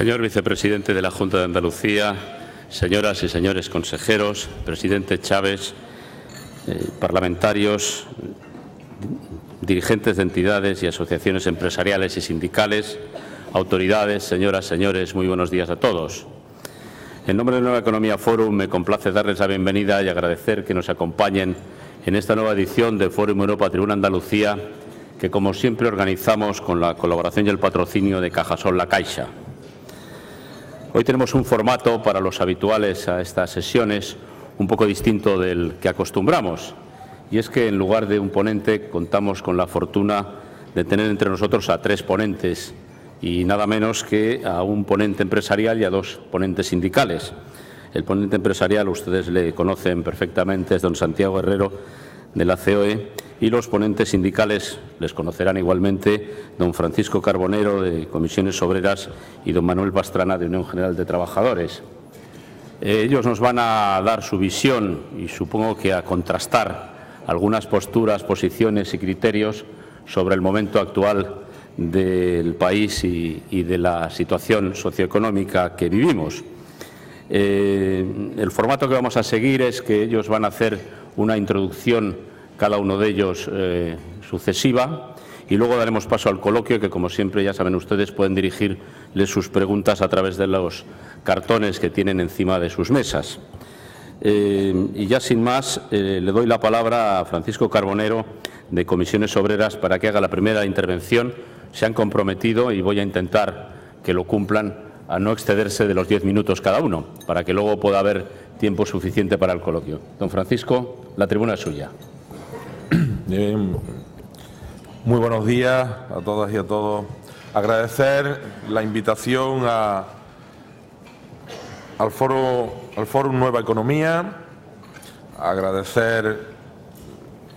Señor vicepresidente de la Junta de Andalucía, señoras y señores consejeros, presidente Chaves, parlamentarios, dirigentes de entidades y asociaciones empresariales y sindicales, autoridades, señoras, señores, muy buenos días a todos. En nombre de Nueva Economía Forum me complace darles la bienvenida y agradecer que nos acompañen en esta nueva edición del Fórum Europa Tribuna Andalucía, que como siempre organizamos con la colaboración y el patrocinio de Cajasol La Caixa. Hoy tenemos un formato para los habituales a estas sesiones un poco distinto del que acostumbramos, y es que en lugar de un ponente contamos con la fortuna de tener entre nosotros a 3 ponentes y nada menos que a un ponente empresarial y a 2 ponentes sindicales. El ponente empresarial, ustedes le conocen perfectamente, es don Santiago Herrero de la COE, y los ponentes sindicales les conocerán igualmente don Francisco Carbonero de Comisiones Obreras y don Manuel Pastrana de Unión General de Trabajadores. Ellos nos van a dar su visión y supongo que a contrastar algunas posturas, posiciones y criterios sobre el momento actual del país y de la situación socioeconómica que vivimos. El formato que vamos a seguir es que ellos van a hacer una introducción, cada uno de ellos sucesiva, y luego daremos paso al coloquio, que como siempre ya saben ustedes pueden dirigirles sus preguntas a través de los cartones que tienen encima de sus mesas. Y ya sin más, le doy la palabra a Francisco Carbonero de Comisiones Obreras para que haga la primera intervención. Se han comprometido y voy a intentar que lo cumplan a no excederse de los 10 minutos cada uno, para que luego pueda haber tiempo suficiente para el coloquio. Don Francisco, la tribuna es suya. Muy buenos días a todas y a todos. Agradecer la invitación al Fórum Nueva Economía, agradecer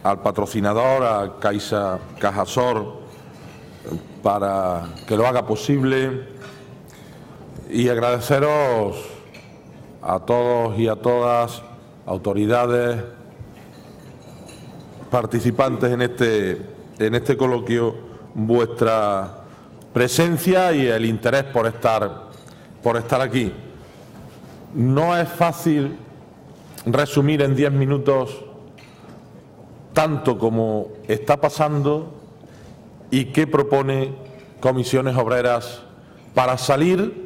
al patrocinador, a Cajasol, para que lo haga posible, y agradeceros a todos y a todas, autoridades, participantes en este coloquio, vuestra presencia y el interés por estar aquí. No es fácil resumir en 10 minutos tanto como está pasando y qué propone Comisiones Obreras para salir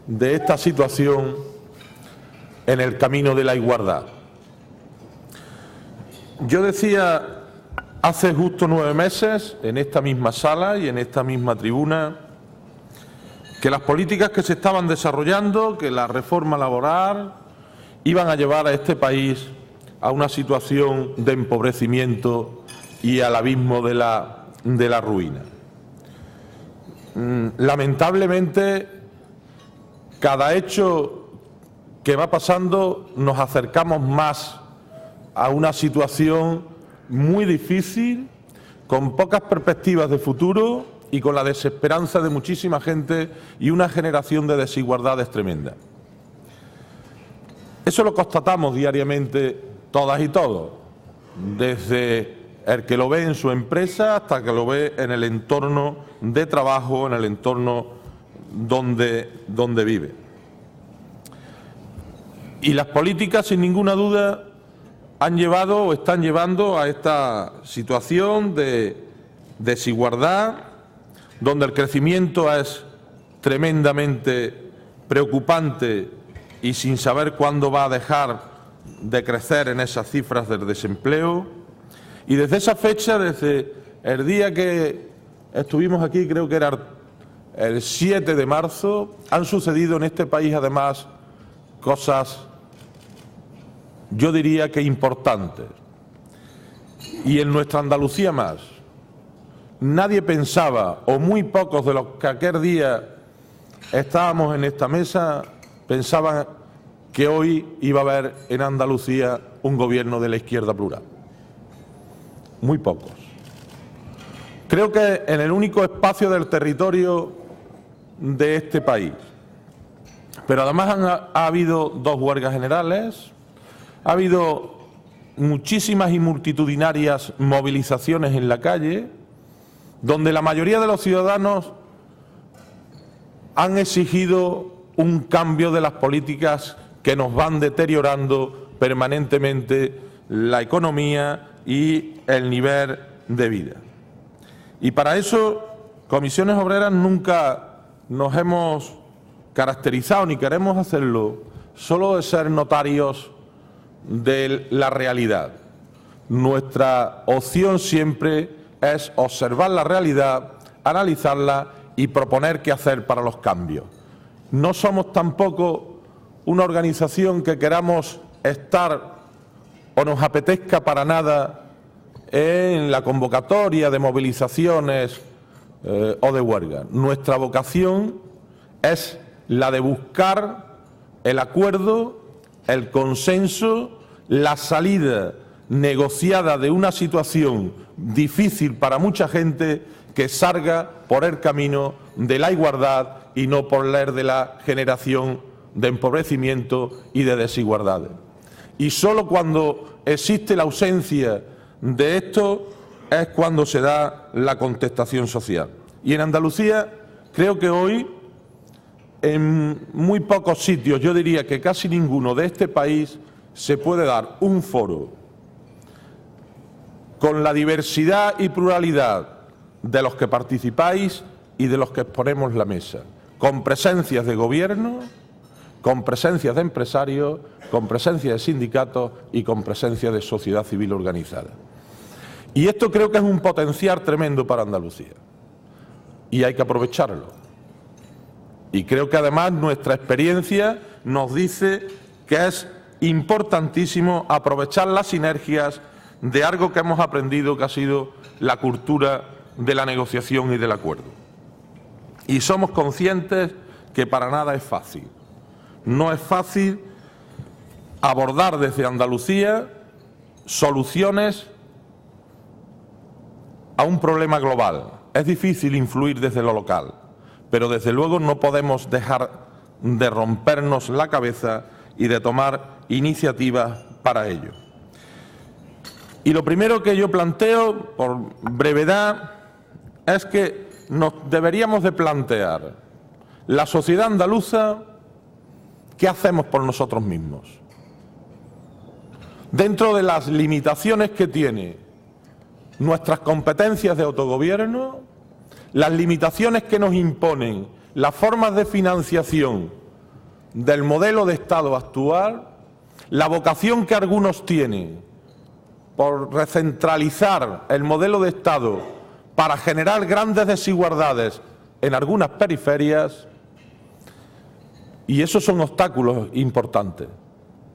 de esta situación en el camino de la igualdad. Yo decía hace justo 9 meses, en esta misma sala y en esta misma tribuna, que las políticas que se estaban desarrollando, que la reforma laboral, iban a llevar a este país a una situación de empobrecimiento y al abismo de la ruina. Lamentablemente, cada hecho que va pasando nos acercamos más a una situación muy difícil, con pocas perspectivas de futuro y con la desesperanza de muchísima gente y una generación de desigualdades tremendas. Eso lo constatamos diariamente todas y todos, desde el que lo ve en su empresa hasta el que lo ve en el entorno de trabajo, en el entorno donde vive. Y las políticas, sin ninguna duda, han llevado o están llevando a esta situación de desigualdad, donde el crecimiento es tremendamente preocupante y sin saber cuándo va a dejar de crecer en esas cifras del desempleo. Y desde esa fecha, desde el día que estuvimos aquí, creo que era el 7 de marzo, han sucedido en este país además cosas, yo diría que importantes. Y en nuestra Andalucía más. Nadie pensaba, o muy pocos de los que aquel día estábamos en esta mesa, pensaban que hoy iba a haber en Andalucía un gobierno de la izquierda plural. Muy pocos. Creo que en el único espacio del territorio de este país. Pero además ha habido 2 huelgas generales, ha habido muchísimas y multitudinarias movilizaciones en la calle, donde la mayoría de los ciudadanos han exigido un cambio de las políticas que nos van deteriorando permanentemente la economía y el nivel de vida. Y para eso, Comisiones Obreras nunca nos hemos caracterizado, ni queremos hacerlo, solo de ser notarios de la realidad. Nuestra opción siempre es observar la realidad, analizarla y proponer qué hacer para los cambios. No somos tampoco una organización que queramos estar o nos apetezca para nada en la convocatoria de movilizaciones o de huelga. Nuestra vocación es la de buscar el acuerdo, el consenso, la salida negociada de una situación difícil para mucha gente que salga por el camino de la igualdad y no por el de la generación de empobrecimiento y de desigualdades. Y solo cuando existe la ausencia de esto es cuando se da la contestación social. Y en Andalucía creo que hoy, en muy pocos sitios, yo diría que casi ninguno de este país, se puede dar un foro con la diversidad y pluralidad de los que participáis y de los que exponemos la mesa, con presencias de gobierno, con presencias de empresarios, con presencia de sindicatos y con presencia de sociedad civil organizada. Y esto creo que es un potencial tremendo para Andalucía y hay que aprovecharlo. Y creo que además nuestra experiencia nos dice que es importantísimo aprovechar las sinergias de algo que hemos aprendido, que ha sido la cultura de la negociación y del acuerdo. Y somos conscientes que para nada es fácil. No es fácil abordar desde Andalucía soluciones a un problema global. Es difícil influir desde lo local, pero desde luego no podemos dejar de rompernos la cabeza y de tomar iniciativas para ello. Y lo primero que yo planteo, por brevedad, es que nos deberíamos de plantear la sociedad andaluza, ¿qué hacemos por nosotros mismos? Dentro de las limitaciones que tiene nuestras competencias de autogobierno, las limitaciones que nos imponen las formas de financiación del modelo de Estado actual, la vocación que algunos tienen por recentralizar el modelo de Estado para generar grandes desigualdades en algunas periferias, y esos son obstáculos importantes.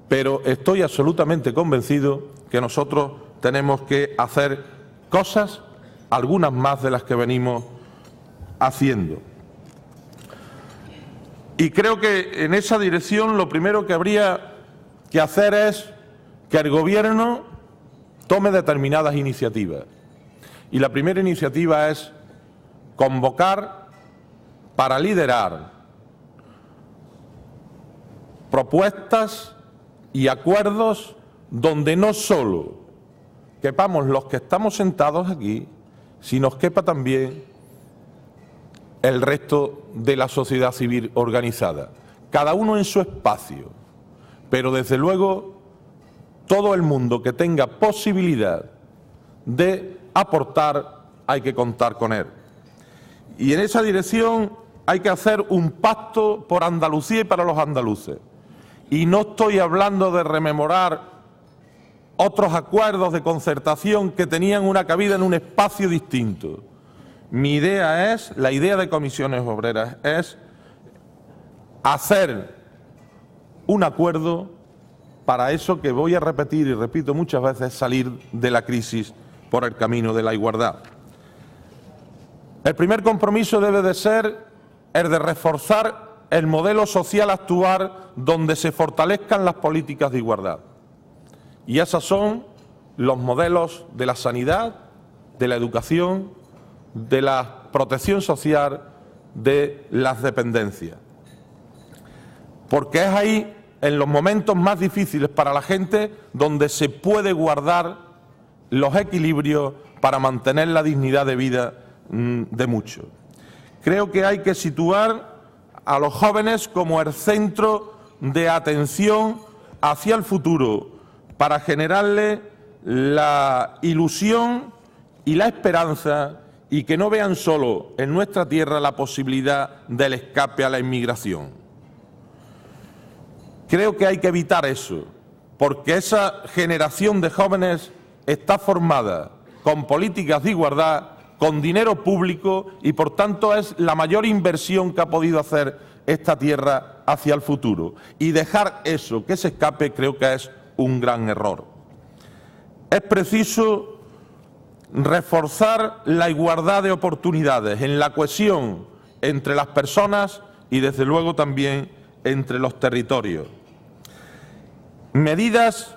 Pero estoy absolutamente convencido que nosotros tenemos que hacer cosas, algunas más de las que venimos haciendo. Y creo que en esa dirección lo primero que habría que hacer es que el Gobierno tome determinadas iniciativas. Y la primera iniciativa es convocar para liderar propuestas y acuerdos donde no solo quepamos los que estamos sentados aquí, sino quepa también el resto de la sociedad civil organizada, cada uno en su espacio, pero desde luego todo el mundo que tenga posibilidad de aportar hay que contar con él. Y en esa dirección hay que hacer un pacto por Andalucía y para los andaluces. Y no estoy hablando de rememorar otros acuerdos de concertación que tenían una cabida en un espacio distinto. Mi idea es, la idea de Comisiones Obreras es hacer un acuerdo para eso que voy a repetir y repito muchas veces, salir de la crisis por el camino de la igualdad. El primer compromiso debe de ser el de reforzar el modelo social actual donde se fortalezcan las políticas de igualdad. Y esos son los modelos de la sanidad, de la educación, de la protección social, de las dependencias. Porque es ahí, en los momentos más difíciles para la gente, donde se puede guardar los equilibrios para mantener la dignidad de vida de muchos. Creo que hay que situar a los jóvenes como el centro de atención hacia el futuro, para generarles la ilusión y la esperanza y que no vean solo en nuestra tierra la posibilidad del escape a la inmigración. Creo que hay que evitar eso, porque esa generación de jóvenes está formada con políticas de igualdad, con dinero público y, por tanto, es la mayor inversión que ha podido hacer esta tierra hacia el futuro. Y dejar eso que se escape creo que es un gran error. Es preciso reforzar la igualdad de oportunidades en la cohesión entre las personas y, desde luego, también entre los territorios. Medidas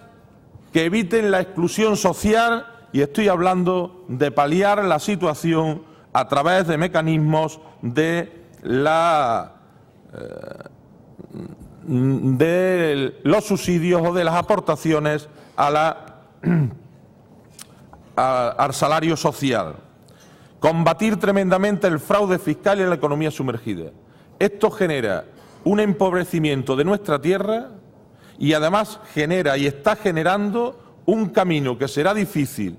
que eviten la exclusión social, y estoy hablando de paliar la situación a través de mecanismos de los subsidios o de las aportaciones al salario social. Combatir tremendamente el fraude fiscal y la economía sumergida. Esto genera un empobrecimiento de nuestra tierra y además genera y está generando un camino que será difícil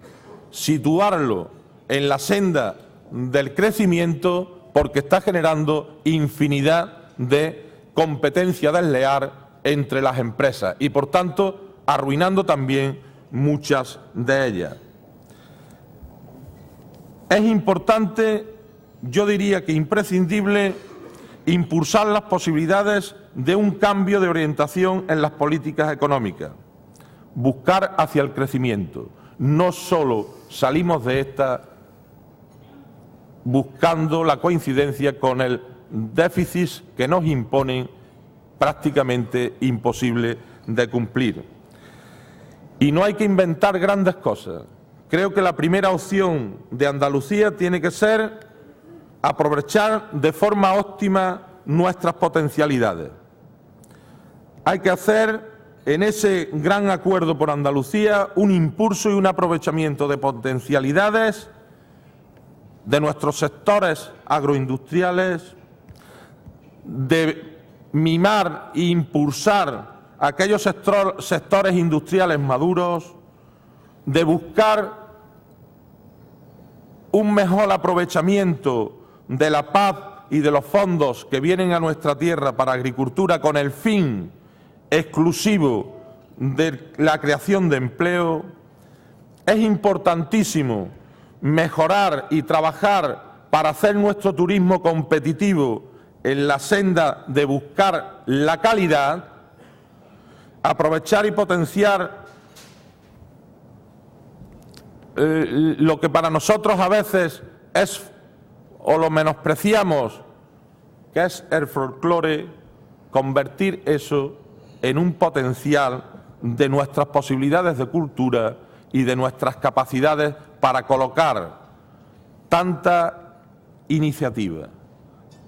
situarlo en la senda del crecimiento, porque está generando infinidad de competencia desleal entre las empresas y, por tanto, arruinando también muchas de ellas. Es importante, yo diría que imprescindible, impulsar las posibilidades de un cambio de orientación en las políticas económicas, buscar hacia el crecimiento. No solo salimos de esta buscando la coincidencia con el déficit que nos imponen, prácticamente imposible de cumplir. Y no hay que inventar grandes cosas. Creo que la primera opción de Andalucía tiene que ser aprovechar de forma óptima nuestras potencialidades. Hay que hacer en ese gran acuerdo por Andalucía un impulso y un aprovechamiento de potencialidades de nuestros sectores agroindustriales, de mimar e impulsar aquellos sectores industriales maduros, de buscar un mejor aprovechamiento de la PAC y de los fondos que vienen a nuestra tierra para agricultura con el fin exclusivo de la creación de empleo. Es importantísimo mejorar y trabajar para hacer nuestro turismo competitivo en la senda de buscar la calidad, aprovechar y potenciar lo que para nosotros a veces es o lo menospreciamos, que es el folclore, convertir eso en un potencial de nuestras posibilidades de cultura y de nuestras capacidades para colocar tanta iniciativa,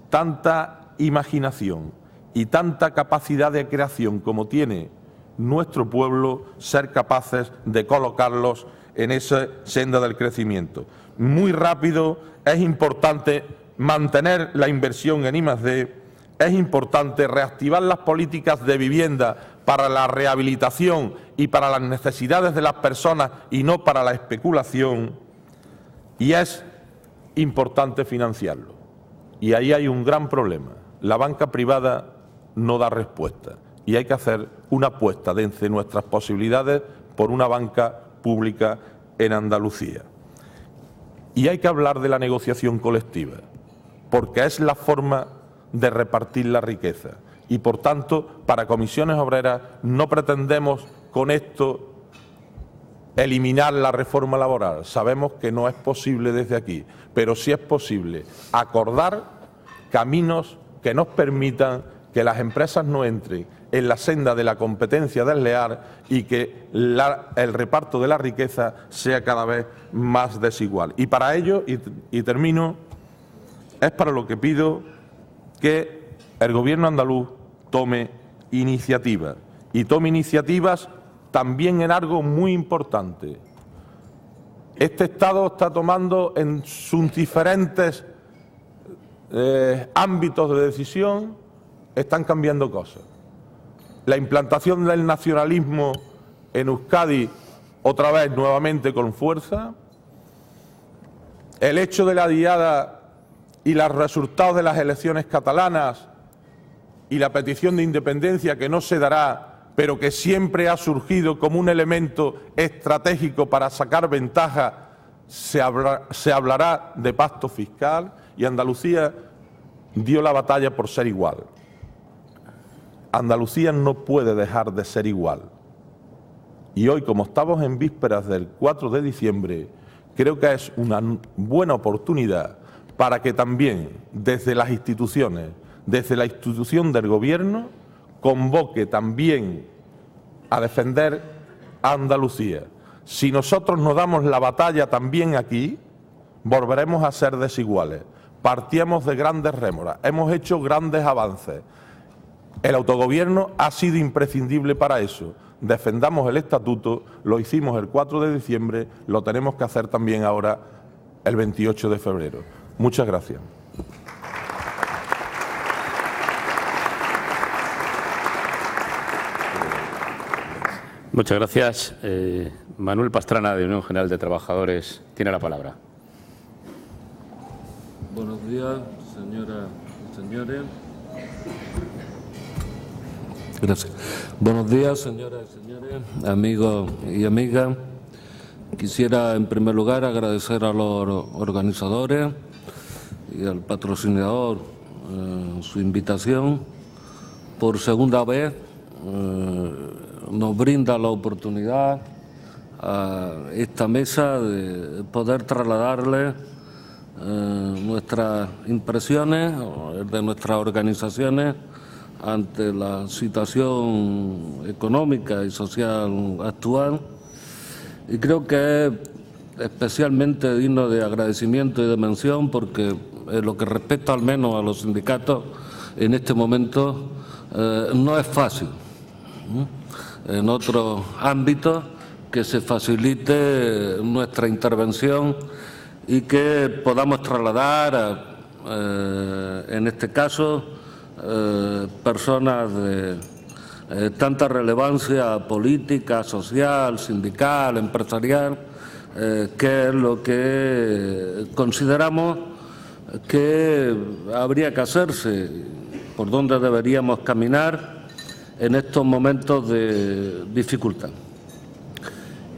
tanta imaginación y tanta capacidad de creación como tiene nuestro pueblo, ser capaces de colocarlos en esa senda del crecimiento. Muy rápido, es importante mantener la inversión en I+D, es importante reactivar las políticas de vivienda para la rehabilitación y para las necesidades de las personas y no para la especulación, y es importante financiarlo. Y ahí hay un gran problema. La banca privada no da respuesta y hay que hacer una apuesta desde nuestras posibilidades por una banca pública en Andalucía. Y hay que hablar de la negociación colectiva, porque es la forma de repartir la riqueza. Y, por tanto, para Comisiones Obreras no pretendemos con esto eliminar la reforma laboral. Sabemos que no es posible desde aquí, pero sí es posible acordar caminos que nos permitan que las empresas no entren en la senda de la competencia desleal y que el reparto de la riqueza sea cada vez más desigual. Y para ello, y termino, es para lo que pido que el Gobierno andaluz tome iniciativas, y tome iniciativas también en algo muy importante. Este Estado está tomando en sus diferentes ámbitos de decisión están cambiando cosas. La implantación del nacionalismo en Euskadi, otra vez, nuevamente con fuerza. El hecho de la diada y los resultados de las elecciones catalanas y la petición de independencia que no se dará, pero que siempre ha surgido como un elemento estratégico para sacar ventaja, se hablará de pacto fiscal, y Andalucía dio la batalla por ser igual. Andalucía no puede dejar de ser igual. Y hoy, como estamos en vísperas del 4 de diciembre, creo que es una buena oportunidad para que también desde las instituciones, desde la institución del Gobierno, convoque también a defender a Andalucía. Si nosotros nos damos la batalla también aquí, volveremos a ser desiguales. Partíamos de grandes rémoras, hemos hecho grandes avances. El autogobierno ha sido imprescindible para eso. Defendamos el estatuto, lo hicimos el 4 de diciembre, lo tenemos que hacer también ahora el 28 de febrero. Muchas gracias. Muchas gracias. Manuel Pastrana, de Unión General de Trabajadores, tiene la palabra. Buenos días, señoras y señores. Gracias. Buenos días, señoras y señores, amigos y amigas. Quisiera, en primer lugar, agradecer a los organizadores y al patrocinador su invitación. Por segunda vez nos brinda la oportunidad a esta mesa de poder trasladarle nuestras impresiones de nuestras organizaciones ante la situación económica y social actual, y creo que es especialmente digno de agradecimiento y de mención porque en lo que respecta al menos a los sindicatos en este momento no es fácil en otros ámbitos que se facilite nuestra intervención y que podamos trasladar en este caso personas de tanta relevancia política, social, sindical, empresarial, que es lo que consideramos que habría que hacerse, por dónde deberíamos caminar en estos momentos de dificultad.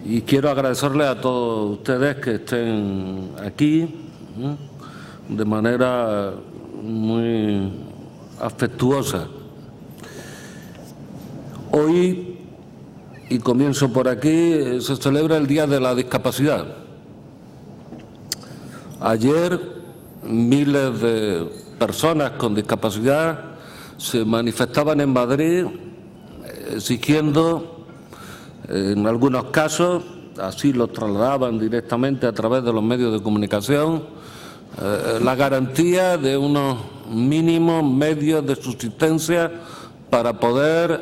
Y quiero agradecerles a todos ustedes que estén aquí de manera muy afectuosa. Hoy, y comienzo por aquí, se celebra el Día de la Discapacidad. Ayer, miles de personas con discapacidad se manifestaban en Madrid exigiendo, en algunos casos, así lo trasladaban directamente a través de los medios de comunicación, la garantía de unos mínimos medios de subsistencia para poder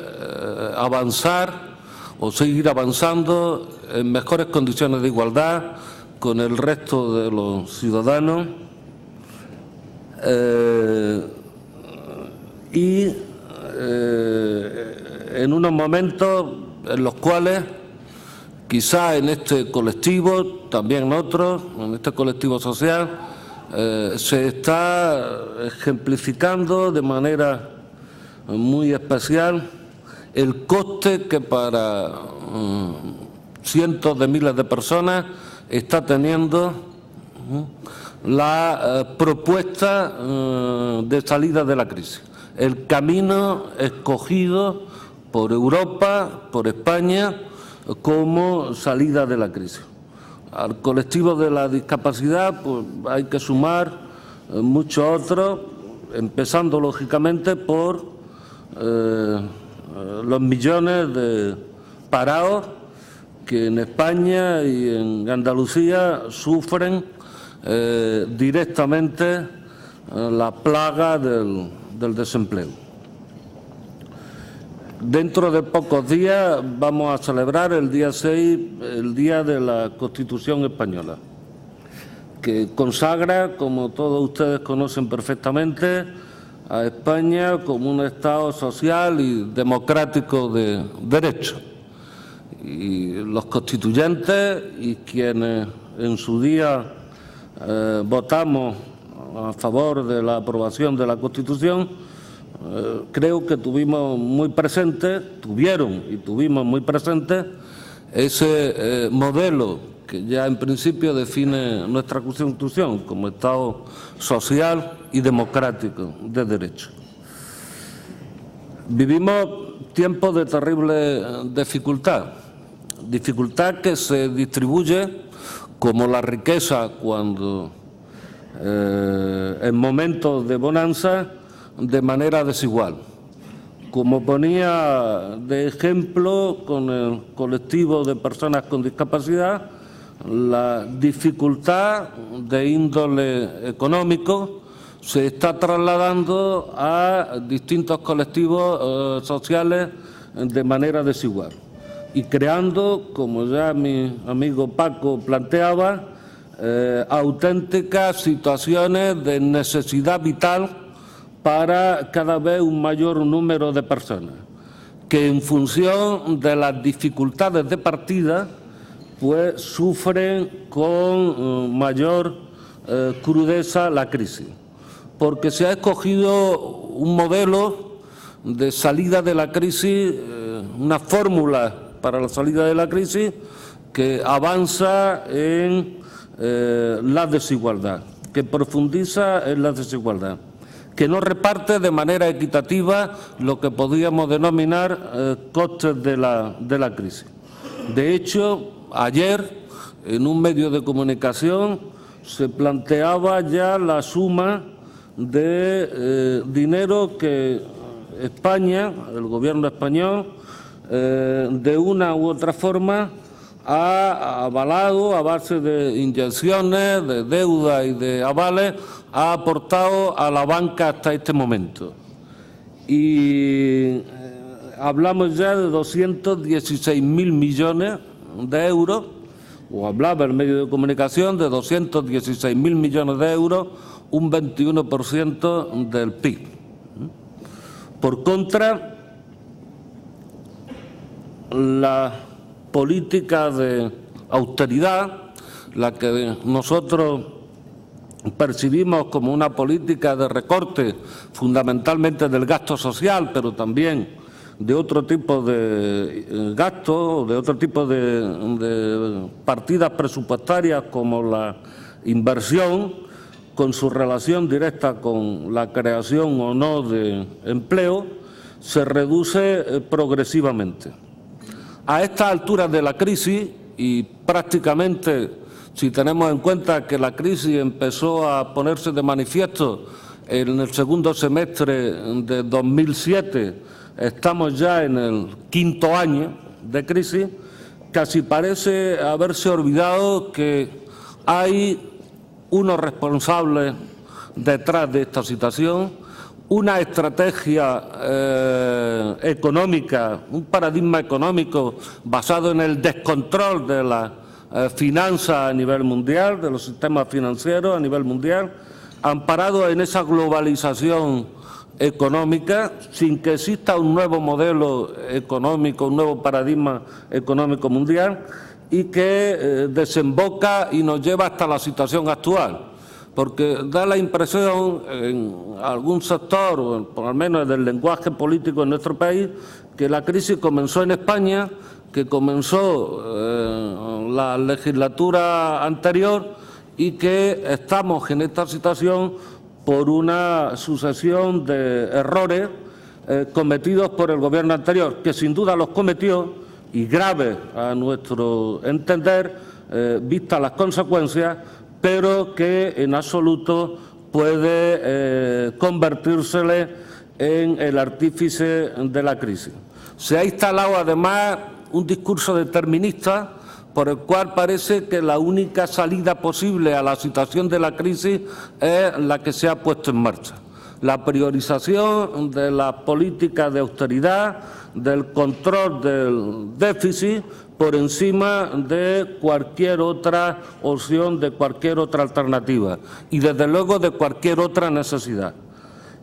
avanzar o seguir avanzando en mejores condiciones de igualdad con el resto de los ciudadanos y en unos momentos en los cuales quizá en este colectivo, también en otros, en este colectivo social, se está ejemplificando de manera muy especial el coste que para cientos de miles de personas está teniendo la propuesta de salida de la crisis. El camino escogido por Europa, por España, como salida de la crisis. Al colectivo de la discapacidad pues, hay que sumar muchos otros, empezando lógicamente por los millones de parados que en España y en Andalucía sufren directamente la plaga del desempleo. Dentro de pocos días vamos a celebrar el día 6, el Día de la Constitución Española, que consagra, como todos ustedes conocen perfectamente, a España como un Estado social y democrático de derecho. Y los constituyentes y quienes en su día votamos a favor de la aprobación de la Constitución, creo que tuvimos muy presente ese modelo que ya en principio define nuestra Constitución como Estado social y democrático de derecho. Vivimos tiempos de terrible dificultad que se distribuye como la riqueza cuando en momentos de bonanza de manera desigual. Como ponía de ejemplo con el colectivo de personas con discapacidad, la dificultad de índole económico se está trasladando a distintos colectivos sociales de manera desigual y creando, como ya mi amigo Paco planteaba, auténticas situaciones de necesidad vital para cada vez un mayor número de personas, que en función de las dificultades de partida, pues sufren con mayor crudeza la crisis. Porque se ha escogido un modelo de salida de la crisis, una fórmula para la salida de la crisis que avanza en la desigualdad, que profundiza en la desigualdad, que no reparte de manera equitativa lo que podríamos denominar costes de la crisis. De hecho, ayer, en un medio de comunicación, se planteaba ya la suma de dinero que España, el Gobierno español, de una u otra forma ha avalado a base de inyecciones, de deuda y de avales, ha aportado a la banca hasta este momento. Y hablamos ya de 216.000 millones de euros, o hablaba el medio de comunicación de 216.000 millones de euros, un 21% del PIB. Por contra, la política de austeridad, la que nosotros percibimos como una política de recorte fundamentalmente del gasto social, pero también de otro tipo de gastos, de otro tipo de partidas presupuestarias como la inversión, con su relación directa con la creación o no de empleo, se reduce progresivamente. A estas alturas de la crisis, y prácticamente si tenemos en cuenta que la crisis empezó a ponerse de manifiesto en el segundo semestre de 2007, estamos ya en el quinto año de crisis, casi parece haberse olvidado que hay unos responsables detrás de esta situación, una estrategia económica, un paradigma económico basado en el descontrol de las finanzas a nivel mundial, de los sistemas financieros a nivel mundial, amparado en esa globalización económica, sin que exista un nuevo modelo económico, un nuevo paradigma económico mundial, y que desemboca y nos lleva hasta la situación actual. Porque da la impresión en algún sector, o por lo menos del lenguaje político en nuestro país, que la crisis comenzó en España, que comenzó la legislatura anterior y que estamos en esta situación por una sucesión de errores cometidos por el Gobierno anterior, que sin duda los cometió, y graves a nuestro entender, vistas las consecuencias, pero que en absoluto puede convertírsele en el artífice de la crisis. Se ha instalado además un discurso determinista por el cual parece que la única salida posible a la situación de la crisis es la que se ha puesto en marcha. La priorización de la política de austeridad, del control del déficit, por encima de cualquier otra opción, de cualquier otra alternativa y, desde luego, de cualquier otra necesidad.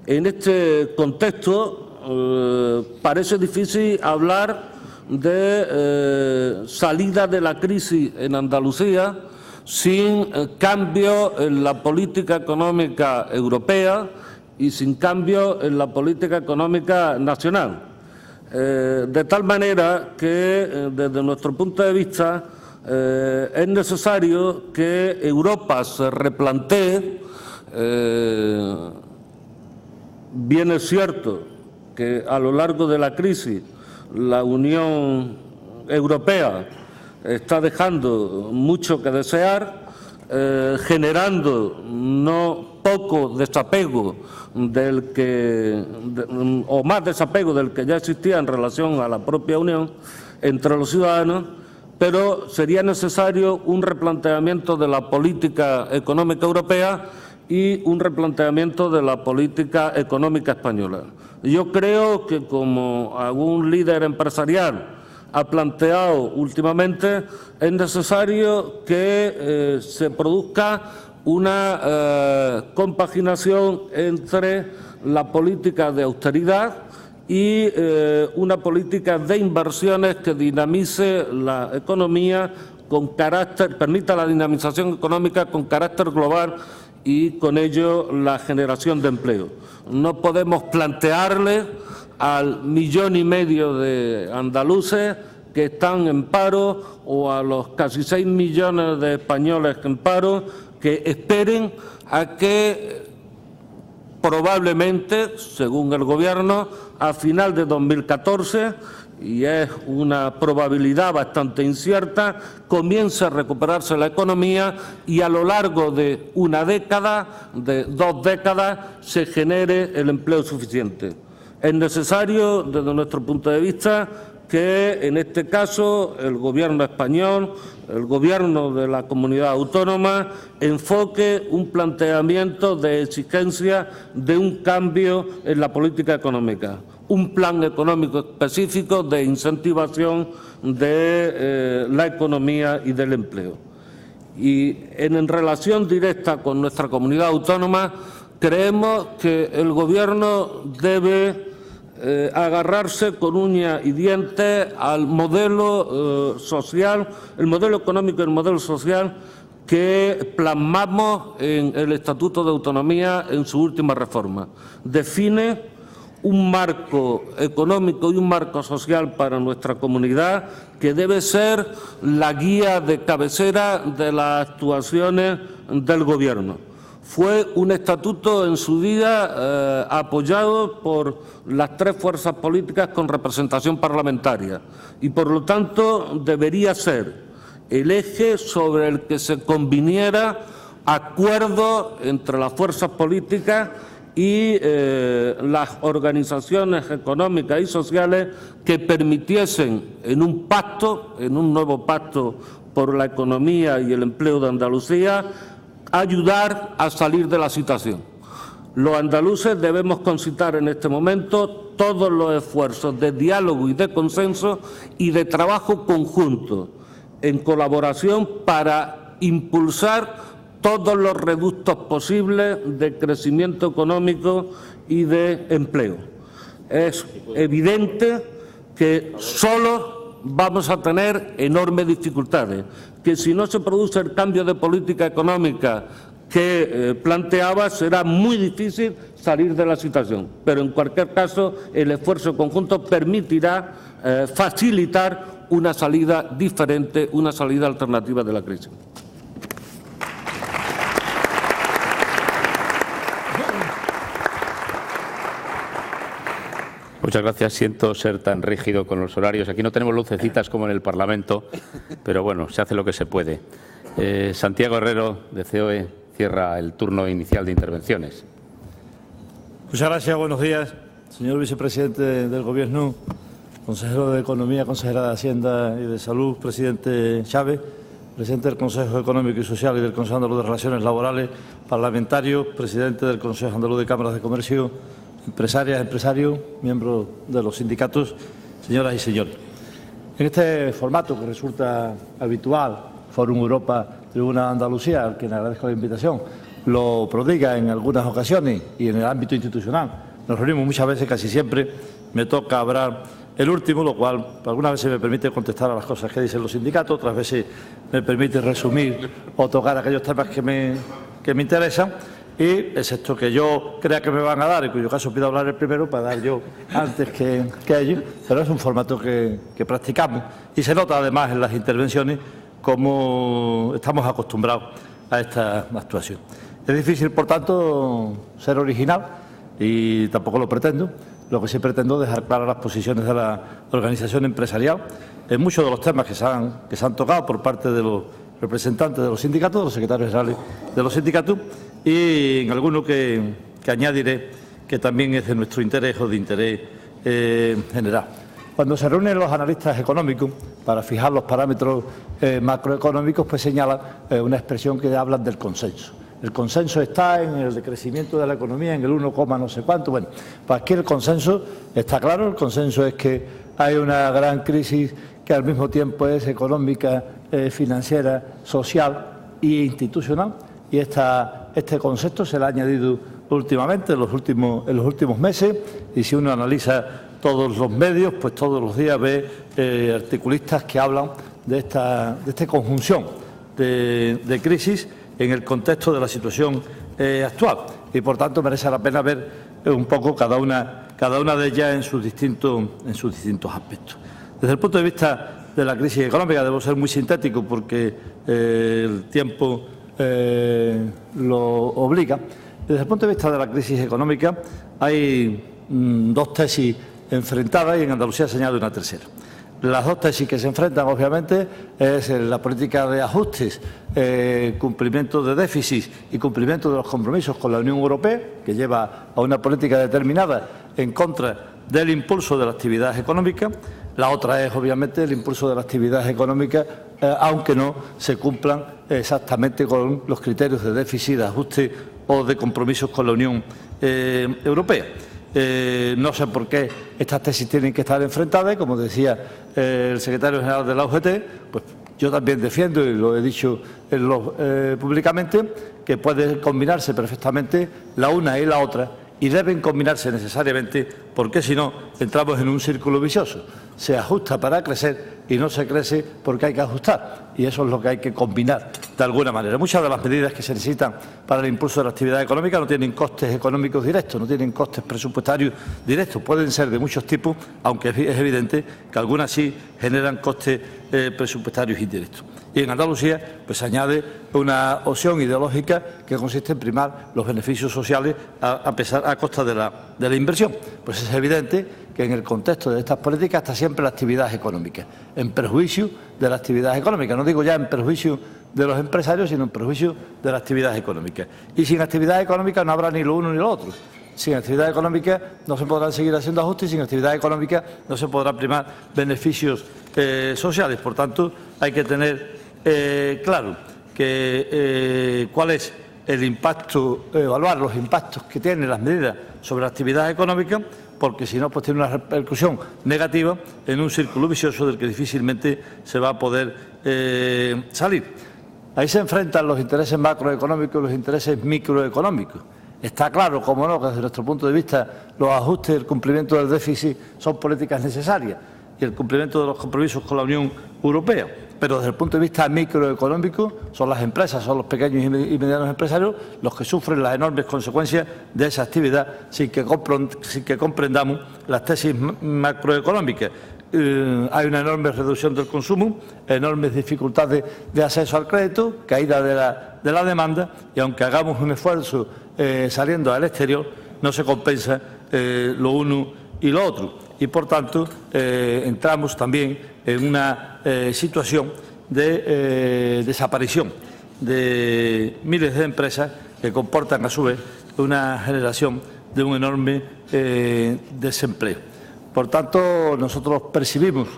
En este contexto parece difícil hablar de salida de la crisis en Andalucía sin cambio en la política económica europea y sin cambio en la política económica nacional. De tal manera que, desde nuestro punto de vista, es necesario que Europa se replantee. Bien es cierto que a lo largo de la crisis la Unión Europea está dejando mucho que desear, generando no poco desapego o más desapego del que ya existía en relación a la propia Unión entre los ciudadanos, pero sería necesario un replanteamiento de la política económica europea y un replanteamiento de la política económica española. Yo creo que, como algún líder empresarial ha planteado últimamente, es necesario que se produzca una compaginación entre la política de austeridad y una política de inversiones que dinamice la economía permita la dinamización económica con carácter global y con ello la generación de empleo. No podemos plantearle al 1,5 millones de andaluces que están en paro o a los casi 6 millones de españoles en paro que esperen a que probablemente, según el Gobierno, a final de 2014, y es una probabilidad bastante incierta, comience a recuperarse la economía y a lo largo de una década, de 2 décadas, se genere el empleo suficiente. Es necesario, desde nuestro punto de vista, que en este caso el Gobierno español, el Gobierno de la comunidad autónoma, enfoque un planteamiento de exigencia de un cambio en la política económica, un plan económico específico de incentivación de la economía y del empleo. Y en relación directa con nuestra comunidad autónoma, creemos que el Gobierno debe agarrarse con uñas y dientes al modelo social, el modelo económico y el modelo social que plasmamos en el Estatuto de Autonomía en su última reforma. Define un marco económico y un marco social para nuestra comunidad que debe ser la guía de cabecera de las actuaciones del Gobierno. Fue un estatuto en su día apoyado por las 3 fuerzas políticas con representación parlamentaria y, por lo tanto, debería ser el eje sobre el que se conviniera acuerdo entre las fuerzas políticas y las organizaciones económicas y sociales que permitiesen en un pacto, en un nuevo pacto por la economía y el empleo de Andalucía, ayudar a salir de la situación. Los andaluces debemos concitar en este momento todos los esfuerzos de diálogo y de consenso y de trabajo conjunto en colaboración para impulsar todos los reductos posibles de crecimiento económico y de empleo. Es evidente que solo vamos a tener enormes dificultades, que si no se produce el cambio de política económica que planteaba, será muy difícil salir de la situación. Pero, en cualquier caso, el esfuerzo conjunto permitirá facilitar una salida diferente, una salida alternativa de la crisis. Muchas gracias. Siento ser tan rígido con los horarios. Aquí no tenemos lucecitas como en el Parlamento, pero bueno, se hace lo que se puede. Santiago Herrero, de COE, cierra el turno inicial de intervenciones. Muchas gracias. Buenos días, señor vicepresidente del Gobierno, consejero de Economía, consejera de Hacienda y de Salud, presidente Chávez, presidente del Consejo Económico y Social y del Consejo Andaluz de Relaciones Laborales, parlamentarios, presidente del Consejo Andaluz de Cámaras de Comercio, empresarias, empresarios, miembros de los sindicatos, señoras y señores. En este formato que resulta habitual, Fórum Europa, Tribuna Andalucía, al que le agradezco la invitación, lo prodiga en algunas ocasiones y en el ámbito institucional. Nos reunimos muchas veces, casi siempre me toca hablar el último, lo cual algunas veces me permite contestar a las cosas que dicen los sindicatos, otras veces me permite resumir o tocar aquellos temas que me interesan. Y, excepto que yo crea que me van a dar, en cuyo caso pido hablar el primero para dar yo antes que ellos, pero es un formato que practicamos y se nota además en las intervenciones cómo estamos acostumbrados a esta actuación. Es difícil, por tanto, ser original y tampoco lo pretendo. Lo que sí pretendo es dejar claras las posiciones de la organización empresarial en muchos de los temas que se han tocado por parte de los representantes de los sindicatos, de los secretarios generales de los sindicatos, y en alguno que añadiré que también es de nuestro interés o de interés general. Cuando se reúnen los analistas económicos para fijar los parámetros macroeconómicos, pues señalan una expresión que hablan del consenso. El consenso está en el decrecimiento de la economía, en el 1, no sé cuánto. Bueno, pues aquí el consenso está claro. El consenso es que hay una gran crisis que al mismo tiempo es económica, financiera, social e institucional. Y este concepto se le ha añadido últimamente, en los últimos meses, y si uno analiza todos los medios, pues todos los días ve articulistas que hablan de esta conjunción de crisis en el contexto de la situación actual. Y, por tanto, merece la pena ver un poco cada una de ellas en sus distintos aspectos. Desde el punto de vista de la crisis económica, debo ser muy sintético porque el tiempo lo obliga. Desde el punto de vista de la crisis económica hay dos tesis enfrentadas y en Andalucía se añade una tercera. Las dos tesis que se enfrentan, obviamente, es la política de ajustes, cumplimiento de déficits y cumplimiento de los compromisos con la Unión Europea, que lleva a una política determinada en contra del impulso de la actividad económica. La otra es, obviamente, el impulso de la actividad económica, aunque no se cumplan exactamente con los criterios de déficit, de ajuste o de compromisos con la Unión Europea. No sé por qué estas tesis tienen que estar enfrentadas y, como decía el secretario general de la UGT, pues yo también defiendo, y lo he dicho públicamente, que puede combinarse perfectamente la una y la otra, y deben combinarse necesariamente, porque si no entramos en un círculo vicioso. Se ajusta para crecer y no se crece porque hay que ajustar, y eso es lo que hay que combinar de alguna manera. Muchas de las medidas que se necesitan para el impulso de la actividad económica no tienen costes económicos directos, no tienen costes presupuestarios directos, pueden ser de muchos tipos, aunque es evidente que algunas sí generan costes presupuestarios indirectos. Y en Andalucía pues se añade una opción ideológica que consiste en primar los beneficios sociales a costa de la inversión. Pues es evidente que en el contexto de estas políticas está siempre la actividad económica, en perjuicio de la actividad económica. No digo ya en perjuicio de los empresarios, sino en perjuicio de la actividad económica. Y sin actividad económica no habrá ni lo uno ni lo otro. Sin actividad económica no se podrán seguir haciendo ajustes y sin actividad económica no se podrán primar beneficios sociales. Por tanto, hay que tener claro que cuál es el impacto, evaluar los impactos que tienen las medidas sobre la actividad económica, porque si no, pues tiene una repercusión negativa en un círculo vicioso del que difícilmente se va a poder salir. Ahí se enfrentan los intereses macroeconómicos y los intereses microeconómicos. Está claro, como no, que desde nuestro punto de vista los ajustes y el cumplimiento del déficit son políticas necesarias y el cumplimiento de los compromisos con la Unión Europea. Pero desde el punto de vista microeconómico son las empresas, son los pequeños y medianos empresarios los que sufren las enormes consecuencias de esa actividad sin que comprendamos las tesis macroeconómicas. Hay una enorme reducción del consumo, enormes dificultades de acceso al crédito, caída de la demanda, y aunque hagamos un esfuerzo saliendo al exterior, no se compensa lo uno y lo otro. Y, por tanto, entramos también en una situación de desaparición de miles de empresas que comportan, a su vez, una generación de un enorme desempleo. Por tanto, nosotros percibimos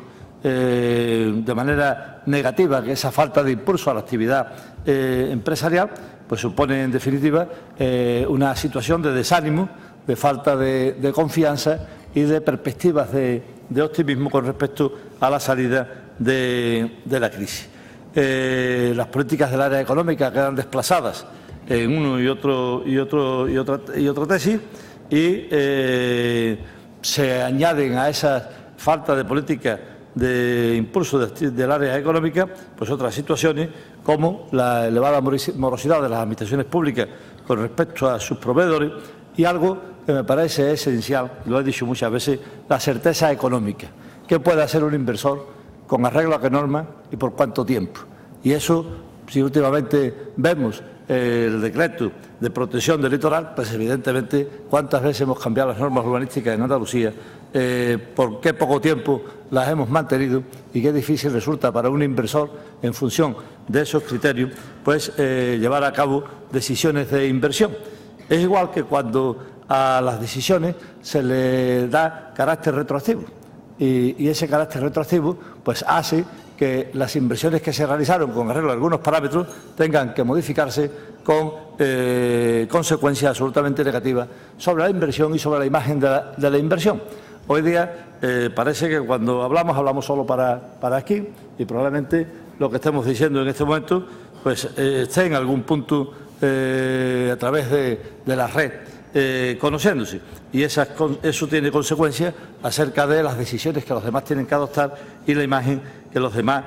de manera negativa que esa falta de impulso a la actividad empresarial pues supone, en definitiva, una situación de desánimo, de falta de confianza y de perspectivas de optimismo con respecto a la salida de la crisis. Las políticas del área económica quedan desplazadas en uno y otra tesis, y se añaden a esa falta de política de impulso del área económica, pues otras situaciones como la elevada morosidad de las administraciones públicas con respecto a sus proveedores y algo que me parece esencial, lo he dicho muchas veces, la certeza económica. ¿Qué puede hacer un inversor con arreglo a qué norma y por cuánto tiempo? Y eso, si últimamente vemos el decreto de protección del litoral, pues evidentemente cuántas veces hemos cambiado las normas urbanísticas en Andalucía, por qué poco tiempo las hemos mantenido y qué difícil resulta para un inversor, en función de esos criterios, pues llevar a cabo decisiones de inversión. Es igual que cuando a las decisiones se le da carácter retroactivo y ese carácter retroactivo pues hace que las inversiones que se realizaron con arreglo a algunos parámetros tengan que modificarse con consecuencias absolutamente negativas sobre la inversión y sobre la imagen de la inversión. Hoy día parece que cuando hablamos solo para aquí y probablemente lo que estemos diciendo en este momento pues esté en algún punto a través de la red conociéndose, y eso tiene consecuencias acerca de las decisiones que los demás tienen que adoptar y la imagen que los demás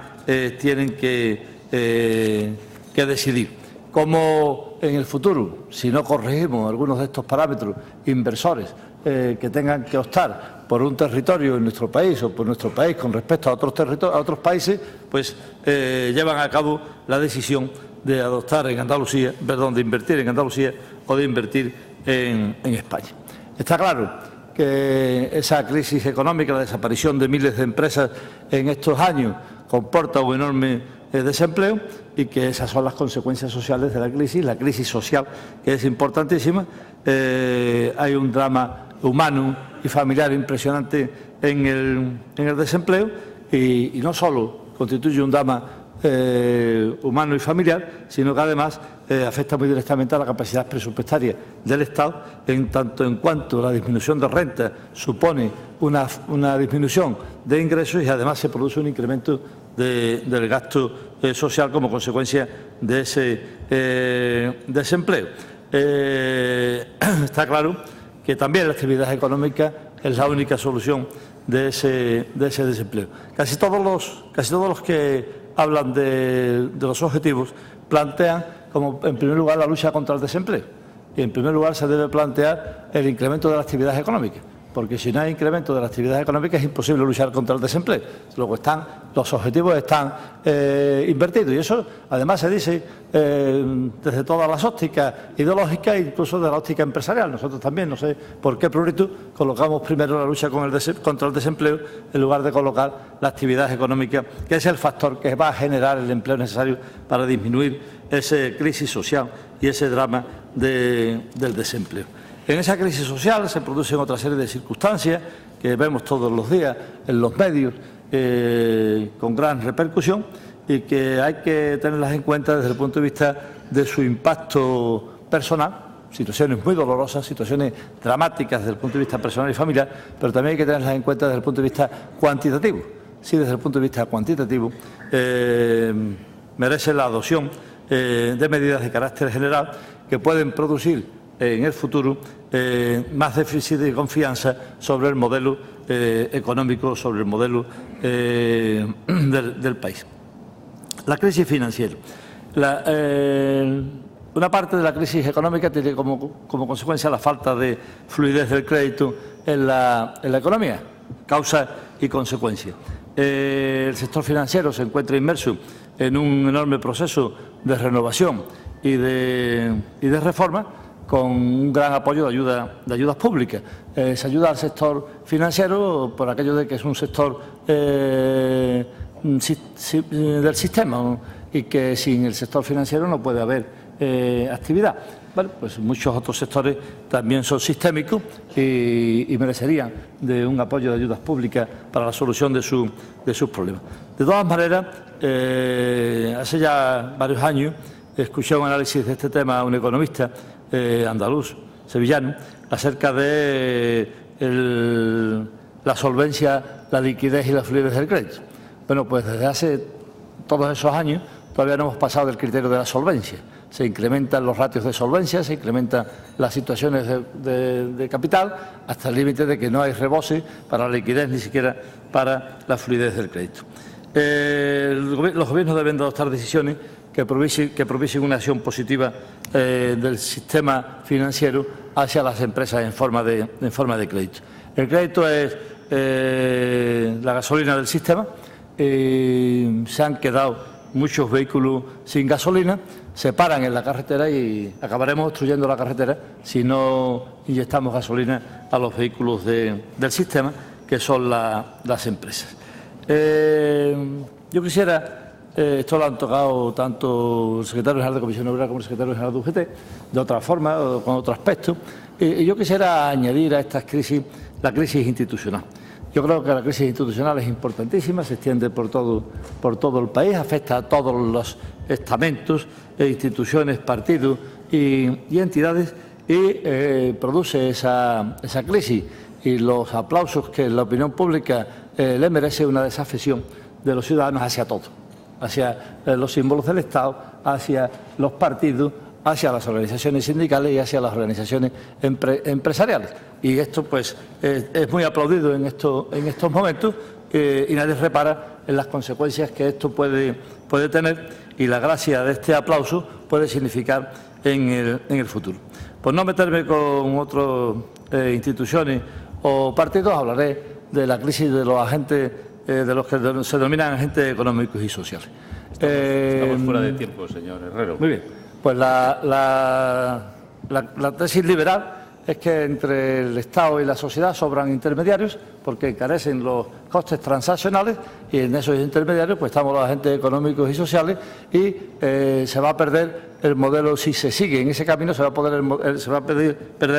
tienen que decidir. Como en el futuro, si no corregimos algunos de estos parámetros, inversores que tengan que optar por un territorio en nuestro país o por nuestro país con respecto a otros países, pues llevan a cabo la decisión de adoptar en Andalucía, perdón, de invertir en Andalucía o de invertir en España. Está claro que esa crisis económica, la desaparición de miles de empresas en estos años, comporta un enorme desempleo y que esas son las consecuencias sociales de la crisis social, que es importantísima. Hay un drama humano y familiar impresionante en el desempleo y no solo constituye un drama humano y familiar, sino que además afecta muy directamente a la capacidad presupuestaria del Estado, en tanto en cuanto la disminución de renta supone una disminución de ingresos y además se produce un incremento del gasto social como consecuencia de ese desempleo. Está claro que también la actividad económica es la única solución de ese desempleo. Casi todos los que hablan de los objetivos plantean como en primer lugar la lucha contra el desempleo y en primer lugar se debe plantear el incremento de la actividad económica, porque si no hay incremento de la actividad económica es imposible luchar contra el desempleo. Luego los objetivos están invertidos y eso además se dice desde todas las ópticas ideológicas, incluso de la óptica empresarial. Nosotros también, no sé por qué prurito, colocamos primero la lucha contra el desempleo en lugar de colocar la actividad económica, que es el factor que va a generar el empleo necesario para disminuir esa crisis social y ese drama del desempleo. En esa crisis social se producen otra serie de circunstancias que vemos todos los días en los medios con gran repercusión y que hay que tenerlas en cuenta desde el punto de vista de su impacto personal, situaciones muy dolorosas, situaciones dramáticas desde el punto de vista personal y familiar, pero también hay que tenerlas en cuenta desde el punto de vista cuantitativo. Sí, desde el punto de vista cuantitativo merece la adopción de medidas de carácter general que pueden producir en el futuro más déficit de confianza sobre el modelo económico, sobre el modelo del país. La crisis financiera. Una parte de la crisis económica tiene como consecuencia la falta de fluidez del crédito en la economía, causa y consecuencia. El sector financiero se encuentra inmerso en un enorme proceso de renovación y de reforma, con un gran apoyo de ayudas públicas. Se ayuda al sector financiero por aquello de que es un sector del sistema y que sin el sector financiero no puede haber actividad. Bueno, pues muchos otros sectores también son sistémicos y merecerían de un apoyo de ayudas públicas para la solución de sus problemas. De todas maneras, hace ya varios años escuché un análisis de este tema a un economista andaluz, sevillano, acerca de la solvencia, la liquidez y la fluidez del crédito. Bueno, pues desde hace todos esos años todavía no hemos pasado del criterio de la solvencia. Se incrementan los ratios de solvencia, se incrementan las situaciones de capital, hasta el límite de que no hay rebose para la liquidez ni siquiera para la fluidez del crédito. Los gobiernos deben de adoptar decisiones que provisen una acción positiva del sistema financiero hacia las empresas en forma de crédito. El crédito es la gasolina del sistema. Se han quedado muchos vehículos sin gasolina, se paran en la carretera y acabaremos obstruyendo la carretera si no inyectamos gasolina a los vehículos del sistema, que son las empresas. Yo quisiera, esto lo han tocado tanto el secretario general de Comisión Obrera como el secretario general de UGT, de otra forma, o con otro aspecto, y yo quisiera añadir a estas crisis la crisis institucional. Yo creo que la crisis institucional es importantísima, se extiende por todo el país, afecta a todos los estamentos, instituciones, partidos y entidades, y produce esa crisis. Y los aplausos que la opinión pública le merece una desafección de los ciudadanos hacia todo, hacia los símbolos del Estado, hacia los partidos, hacia las organizaciones sindicales y hacia las organizaciones empresariales. Y esto pues es muy aplaudido en estos momentos y nadie repara en las consecuencias que esto puede tener y la gracia de este aplauso puede significar en el futuro. Por no meterme con otras instituciones o partidos, hablaré de la crisis de los agentes, de los que se denominan agentes económicos y sociales. Estamos fuera de tiempo, señor Herrero. Muy bien. Pues la tesis liberal es que entre el Estado y la sociedad sobran intermediarios porque encarecen los costes transaccionales y en esos intermediarios pues estamos los agentes económicos y sociales y se va a perder el modelo, si se sigue en ese camino, se va a perder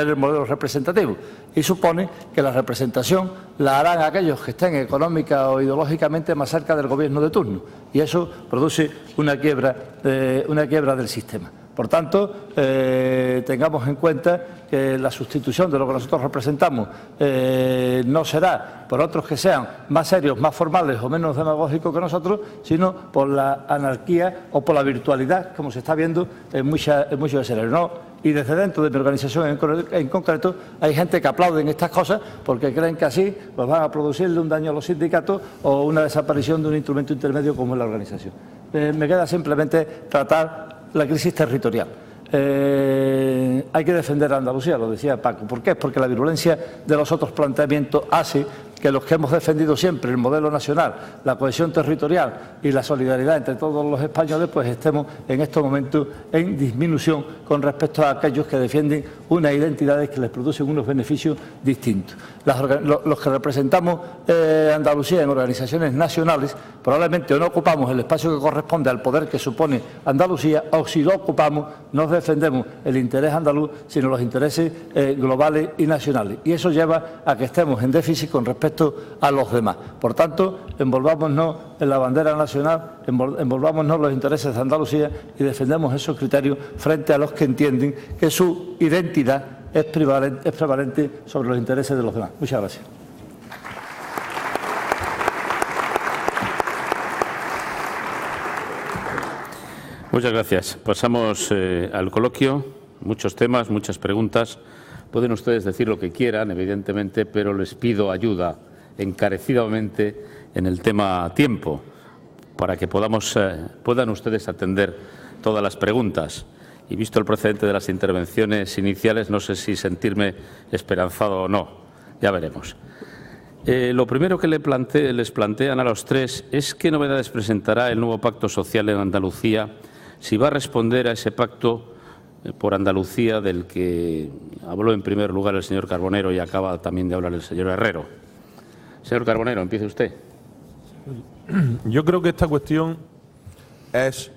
el modelo representativo y supone que la representación la harán aquellos que estén económica o ideológicamente más cerca del gobierno de turno y eso produce una quiebra del sistema. Por tanto, tengamos en cuenta que la sustitución de lo que nosotros representamos no será por otros que sean más serios, más formales o menos demagógicos que nosotros, sino por la anarquía o por la virtualidad, como se está viendo en muchos escenarios. ¿No? Y desde dentro de mi organización en concreto hay gente que aplaude estas cosas porque creen que así pues van a producirle un daño a los sindicatos o una desaparición de un instrumento intermedio como es la organización. Me queda simplemente tratar la crisis territorial. Hay que defender a Andalucía, lo decía Paco. ¿Por qué? Porque la virulencia de los otros planteamientos hace que los que hemos defendido siempre, el modelo nacional, la cohesión territorial y la solidaridad entre todos los españoles, pues estemos en estos momentos en disminución con respecto a aquellos que defienden unas identidades que les producen unos beneficios distintos. Los que representamos Andalucía en organizaciones nacionales probablemente o no ocupamos el espacio que corresponde al poder que supone Andalucía o si lo ocupamos no defendemos el interés andaluz sino los intereses globales y nacionales y eso lleva a que estemos en déficit con respecto a los demás. Por tanto, envolvámonos en la bandera nacional, envolvámonos los intereses de Andalucía y defendemos esos criterios frente a los que entienden que su identidad es prevalente sobre los intereses de los demás. Muchas gracias. Muchas gracias. Pasamos al coloquio. Muchos temas, muchas preguntas. Pueden ustedes decir lo que quieran, evidentemente, pero les pido ayuda encarecidamente en el tema tiempo para que puedan ustedes atender todas las preguntas. Y visto el precedente de las intervenciones iniciales, no sé si sentirme esperanzado o no. Ya veremos. Lo primero que les plantean a los tres es qué novedades presentará el nuevo pacto social en Andalucía, si va a responder a ese pacto por Andalucía del que habló en primer lugar el señor Carbonero y acaba también de hablar el señor Herrero. Señor Carbonero, empiece usted. Yo creo que esta cuestión es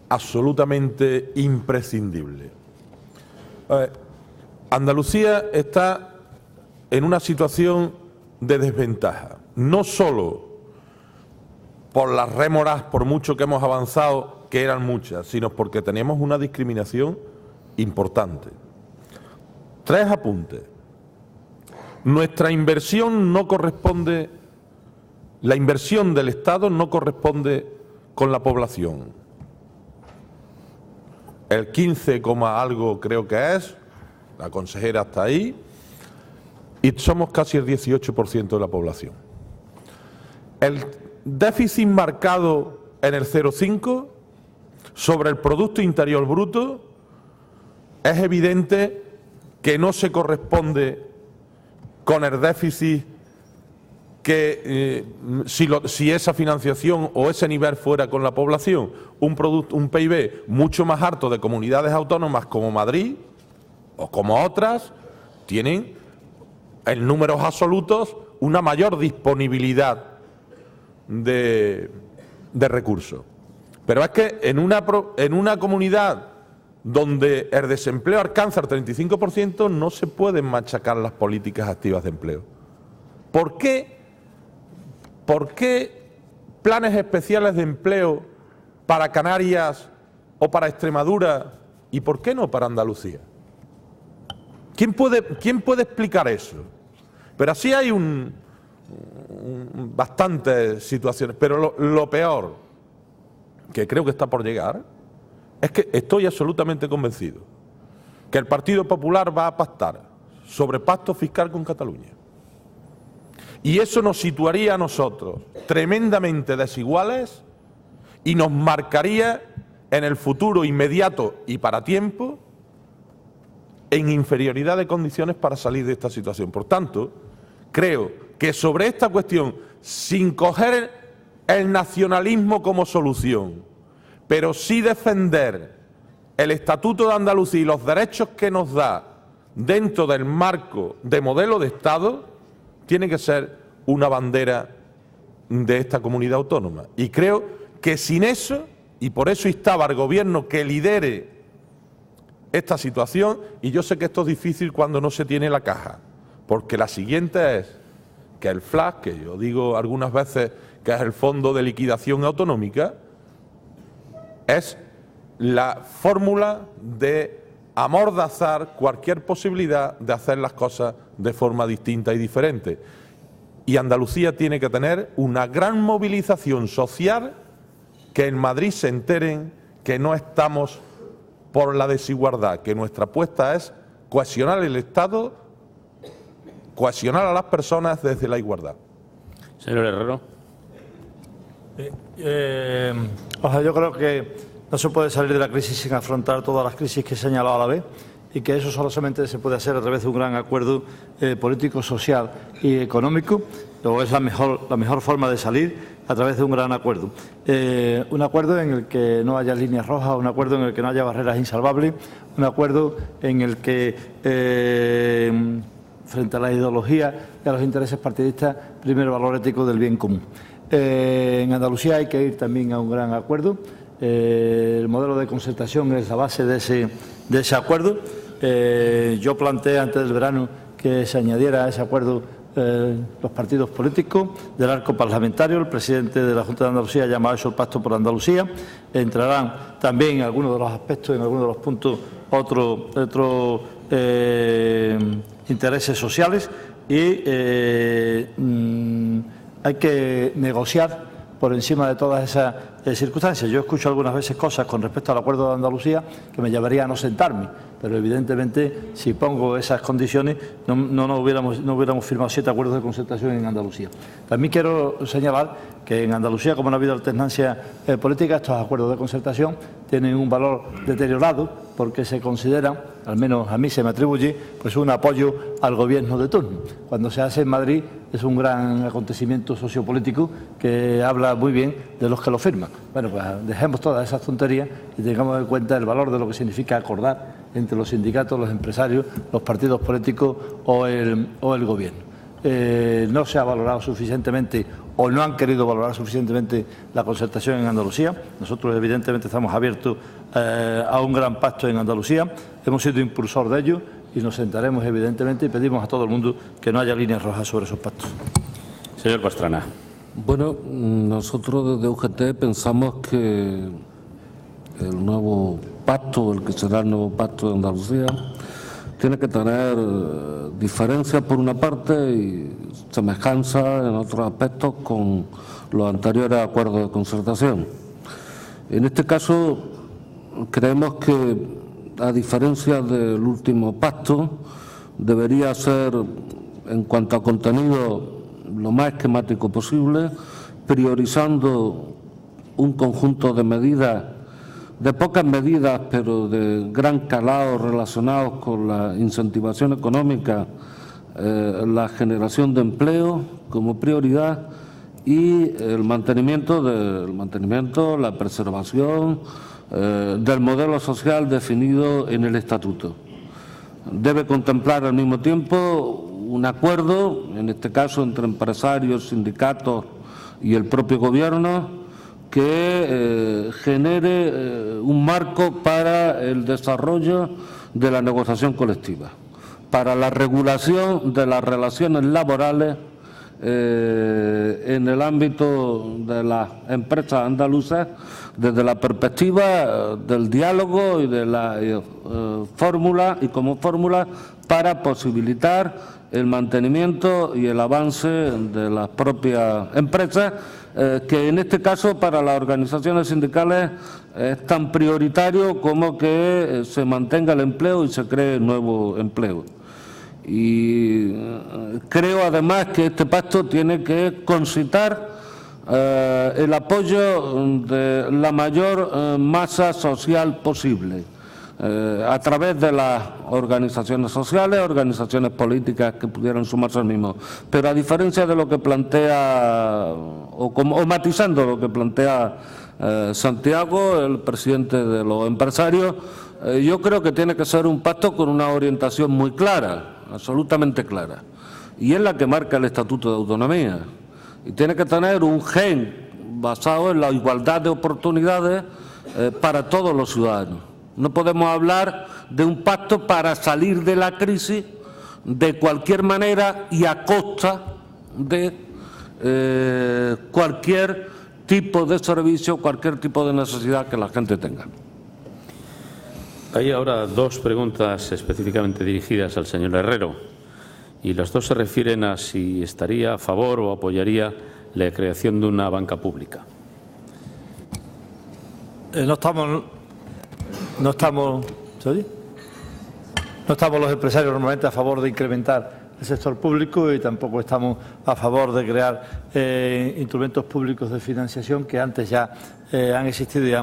absolutamente imprescindible. Andalucía está en una situación de desventaja, no solo por las rémoras, por mucho que hemos avanzado, que eran muchas, sino porque tenemos una discriminación importante. Tres apuntes. Nuestra inversión no corresponde, la inversión del Estado no corresponde con la población. el 15, algo creo que es, la consejera está ahí, y somos casi el 18% de la población. El déficit marcado en el 0,5 sobre el Producto Interior Bruto es evidente que no se corresponde con el déficit que si esa financiación o ese nivel fuera con la población, un PIB mucho más alto de comunidades autónomas como Madrid o como otras, tienen en números absolutos una mayor disponibilidad de recursos. Pero es que en una comunidad donde el desempleo alcanza el 35%, no se pueden machacar las políticas activas de empleo. ¿Por qué planes especiales de empleo para Canarias o para Extremadura y por qué no para Andalucía? ¿Quién puede explicar eso? Pero así hay bastantes situaciones. Pero lo peor, que creo que está por llegar, es que estoy absolutamente convencido que el Partido Popular va a pactar sobre pacto fiscal con Cataluña. Y eso nos situaría a nosotros tremendamente desiguales y nos marcaría en el futuro inmediato y para tiempo en inferioridad de condiciones para salir de esta situación. Por tanto, creo que sobre esta cuestión, sin coger el nacionalismo como solución, pero sí defender el Estatuto de Andalucía y los derechos que nos da dentro del marco de modelo de Estado, tiene que ser una bandera de esta comunidad autónoma. Y creo que sin eso, y por eso instaba al Gobierno que lidere esta situación, y yo sé que esto es difícil cuando no se tiene la caja, porque la siguiente es que el FLAC, que yo digo algunas veces que es el Fondo de Liquidación Autonómica, es la fórmula de amordazar cualquier posibilidad de hacer las cosas de forma distinta y diferente. Y Andalucía tiene que tener una gran movilización social, que en Madrid se enteren que no estamos por la desigualdad, que nuestra apuesta es cohesionar el Estado, cohesionar a las personas desde la igualdad. Señor Herrero. Yo creo que no se puede salir de la crisis sin afrontar todas las crisis que he señalado a la vez, y que eso solamente se puede hacer a través de un gran acuerdo político, social y económico. Luego es la mejor forma de salir a través de un gran acuerdo. Un acuerdo en el que no haya líneas rojas, un acuerdo en el que no haya barreras insalvables, un acuerdo en el que frente a la ideología y a los intereses partidistas prime el valor ético del bien común. En Andalucía hay que ir también a un gran acuerdo. El modelo de concertación es la base de ese acuerdo. Yo planteé antes del verano que se añadiera a ese acuerdo los partidos políticos del arco parlamentario. El presidente de la Junta de Andalucía ha llamado eso el Pacto por Andalucía. Entrarán también en algunos de los aspectos, en algunos de los puntos, otros intereses sociales y hay que negociar por encima de todas esas circunstancias. Yo escucho algunas veces cosas con respecto al acuerdo de Andalucía que me llevaría a no sentarme, pero evidentemente si pongo esas condiciones no hubiéramos firmado 7 acuerdos de concertación en Andalucía. También quiero señalar que en Andalucía, como no ha habido alternancia política, estos acuerdos de concertación tienen un valor deteriorado porque se consideran, al menos a mí se me atribuye, pues un apoyo al gobierno de turno. Cuando se hace en Madrid es un gran acontecimiento sociopolítico que habla muy bien de los que lo firman. Bueno, pues dejemos todas esas tonterías y tengamos en cuenta el valor de lo que significa acordar entre los sindicatos, los empresarios, los partidos políticos o el gobierno. No se ha valorado suficientemente o no han querido valorar suficientemente la concertación en Andalucía. Nosotros evidentemente estamos abiertos a un gran pacto en Andalucía. Hemos sido impulsor de ello y nos sentaremos evidentemente y pedimos a todo el mundo que no haya líneas rojas sobre esos pactos. Señor Pastrana. Bueno, nosotros desde UGT pensamos que el nuevo pacto, el que será el nuevo pacto de Andalucía, tiene que tener diferencias por una parte y semejanza en otros aspectos con los anteriores acuerdos de concertación. En este caso, creemos que, a diferencia del último pacto, debería ser, en cuanto a contenido, lo más esquemático posible, priorizando un conjunto de medidas, de pocas medidas, pero de gran calado relacionados con la incentivación económica, la generación de empleo como prioridad y el mantenimiento, la preservación del modelo social definido en el Estatuto. Debe contemplar al mismo tiempo un acuerdo, en este caso entre empresarios, sindicatos y el propio Gobierno, que genere un marco para el desarrollo de la negociación colectiva, para la regulación de las relaciones laborales en el ámbito de las empresas andaluzas, desde la perspectiva del diálogo y de la fórmula y como fórmula para posibilitar el mantenimiento y el avance de las propias empresas, que en este caso para las organizaciones sindicales es tan prioritario como que se mantenga el empleo y se cree nuevo empleo. Y creo además que este pacto tiene que concitar el apoyo de la mayor masa social posible, a través de las organizaciones sociales, organizaciones políticas que pudieran sumarse al mismo. Pero a diferencia de lo que plantea, o matizando lo que plantea Santiago, el presidente de los empresarios, yo creo que tiene que ser un pacto con una orientación muy clara, absolutamente clara, y es la que marca el Estatuto de Autonomía. Y tiene que tener un gen basado en la igualdad de oportunidades para todos los ciudadanos. No podemos hablar de un pacto para salir de la crisis de cualquier manera y a costa de cualquier tipo de servicio, cualquier tipo de necesidad que la gente tenga. Hay ahora dos preguntas específicamente dirigidas al señor Herrero, y las dos se refieren a si estaría a favor o apoyaría la creación de una banca pública. No estamos los empresarios normalmente a favor de incrementar el sector público y tampoco estamos a favor de crear instrumentos públicos de financiación que antes ya han existido y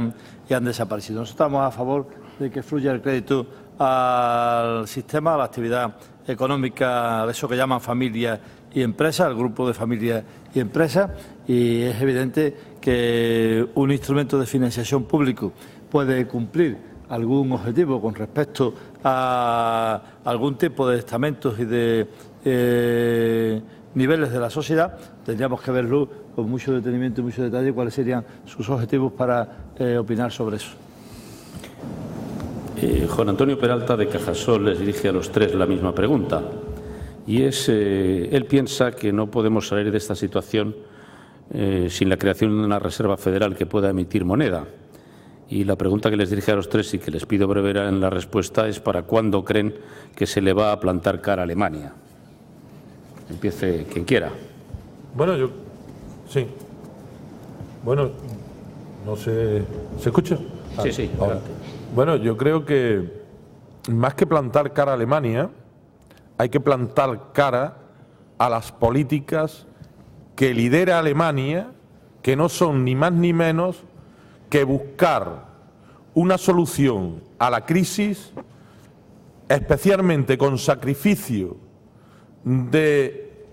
han desaparecido. Nosotros estamos a favor de que fluya el crédito al sistema, a la actividad económica, de eso que llaman familias y empresas, al grupo de familias y empresas, y es evidente que un instrumento de financiación público puede cumplir algún objetivo con respecto a algún tipo de estamentos y de niveles de la sociedad. Tendríamos que verlo con mucho detenimiento y mucho detalle cuáles serían sus objetivos para opinar sobre eso. Juan Antonio Peralta, de Cajasol, les dirige a los tres la misma pregunta. Y es, él piensa que no podemos salir de esta situación sin la creación de una reserva federal que pueda emitir moneda. Y la pregunta que les dirige a los tres y que les pido brevedad en la respuesta es ¿para cuándo creen que se le va a plantar cara a Alemania? Empiece quien quiera. Bueno, sí. Bueno, no sé. ¿Se escucha? Sí, adelante. Bueno, yo creo que más que plantar cara a Alemania, hay que plantar cara a las políticas que lidera Alemania, que no son ni más ni menos que buscar una solución a la crisis, especialmente con sacrificio de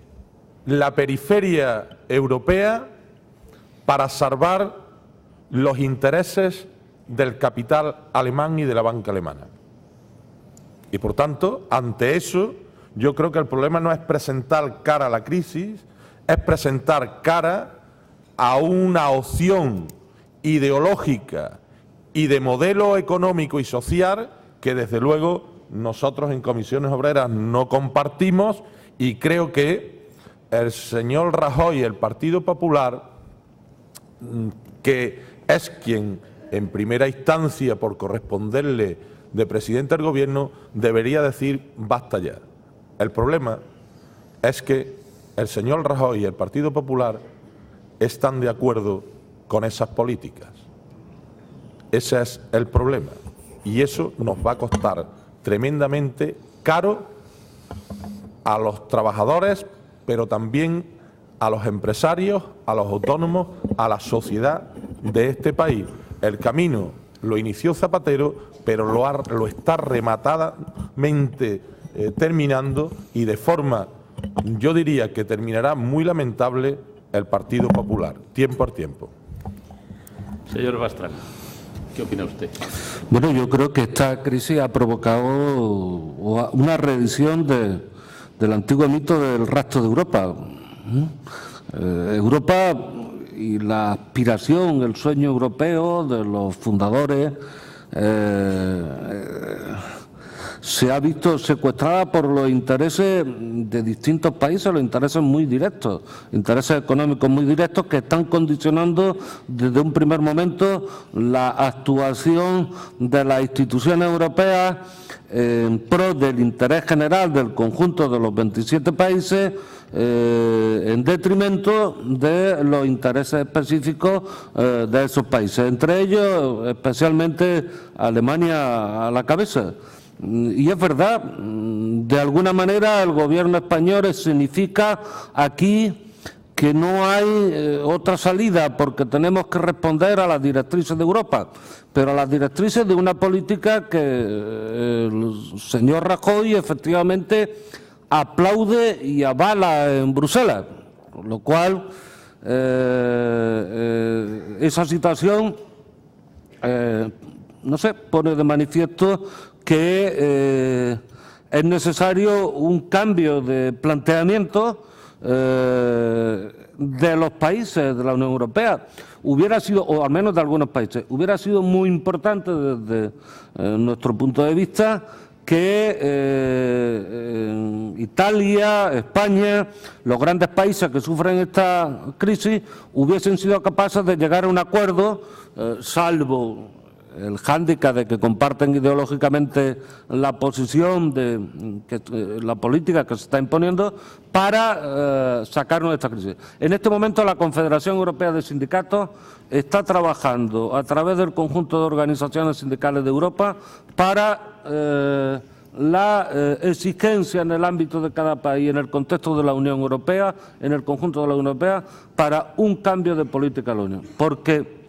la periferia europea para salvar los intereses del capital alemán y de la banca alemana. Y por tanto, ante eso, yo creo que el problema no es presentar cara a la crisis, es presentar cara a una opción ideológica y de modelo económico y social que desde luego nosotros en Comisiones Obreras no compartimos, y creo que el señor Rajoy y el Partido Popular, que es quien en primera instancia por corresponderle de presidente del Gobierno, debería decir basta ya. El problema es que el señor Rajoy y el Partido Popular están de acuerdo con esas políticas. Ese es el problema. Y eso nos va a costar tremendamente caro a los trabajadores, pero también a los empresarios, a los autónomos, a la sociedad de este país. El camino lo inició Zapatero, pero lo está rematadamente terminando, y de forma, yo diría que terminará muy lamentable, el Partido Popular, tiempo al tiempo. Señor Pastrana, ¿qué opina usted? Bueno, yo creo que esta crisis ha provocado una reedición del antiguo mito del resto de Europa. Europa y la aspiración, el sueño europeo de los fundadores se ha visto secuestrada por los intereses de distintos países, los intereses muy directos, intereses económicos muy directos que están condicionando desde un primer momento la actuación de las instituciones europeas en pro del interés general del conjunto de los 27 países, en detrimento de los intereses específicos de esos países, entre ellos especialmente Alemania a la cabeza. Y es verdad, de alguna manera el gobierno español significa aquí que no hay otra salida, porque tenemos que responder a las directrices de Europa, pero a las directrices de una política que el señor Rajoy efectivamente aplaude y avala en Bruselas, con lo cual esa situación, no sé, pone de manifiesto que es necesario un cambio de planteamiento de los países de la Unión Europea. Hubiera sido, o al menos de algunos países, hubiera sido muy importante desde nuestro punto de vista que Italia, España, los grandes países que sufren esta crisis hubiesen sido capaces de llegar a un acuerdo, salvo el hándicap de que comparten ideológicamente la posición de la política que se está imponiendo para sacarnos de esta crisis. En este momento la Confederación Europea de Sindicatos está trabajando a través del conjunto de organizaciones sindicales de Europa para la exigencia en el ámbito de cada país, en el contexto de la Unión Europea, en el conjunto de la Unión Europea, para un cambio de política de la Unión. Porque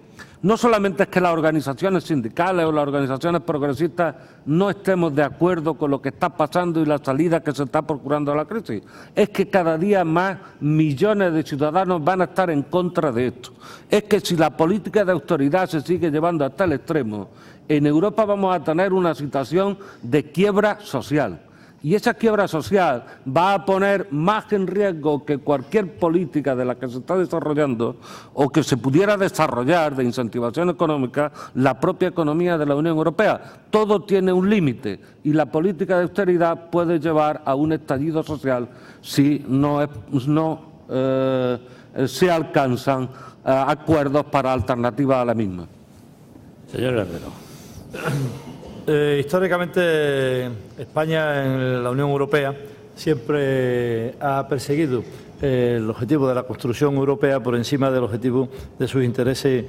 no solamente es que las organizaciones sindicales o las organizaciones progresistas no estemos de acuerdo con lo que está pasando y la salida que se está procurando a la crisis, es que cada día más millones de ciudadanos van a estar en contra de esto. Es que si la política de austeridad se sigue llevando hasta el extremo, en Europa vamos a tener una situación de quiebra social. Y esa quiebra social va a poner más en riesgo que cualquier política de la que se está desarrollando o que se pudiera desarrollar de incentivación económica la propia economía de la Unión Europea. Todo tiene un límite y la política de austeridad puede llevar a un estallido social si no se alcanzan acuerdos para alternativas a la misma. Señor Herrero. Históricamente, España en la Unión Europea siempre ha perseguido el objetivo de la construcción europea por encima del objetivo de sus intereses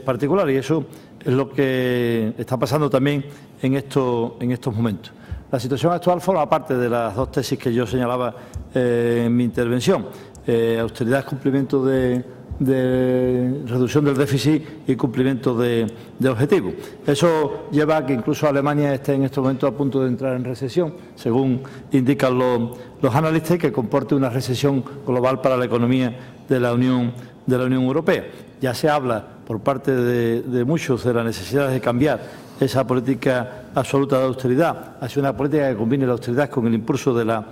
particulares, y eso es lo que está pasando también en estos momentos. La situación actual forma parte de las dos tesis que yo señalaba en mi intervención: austeridad, cumplimiento de reducción del déficit y cumplimiento de objetivos. Eso lleva a que incluso Alemania esté en estos momentos a punto de entrar en recesión, según indican los analistas, y que comporte una recesión global para la economía de la Unión Europea. Ya se habla por parte de muchos de la necesidad de cambiar esa política absoluta de austeridad hacia una política que combine la austeridad con el impulso de la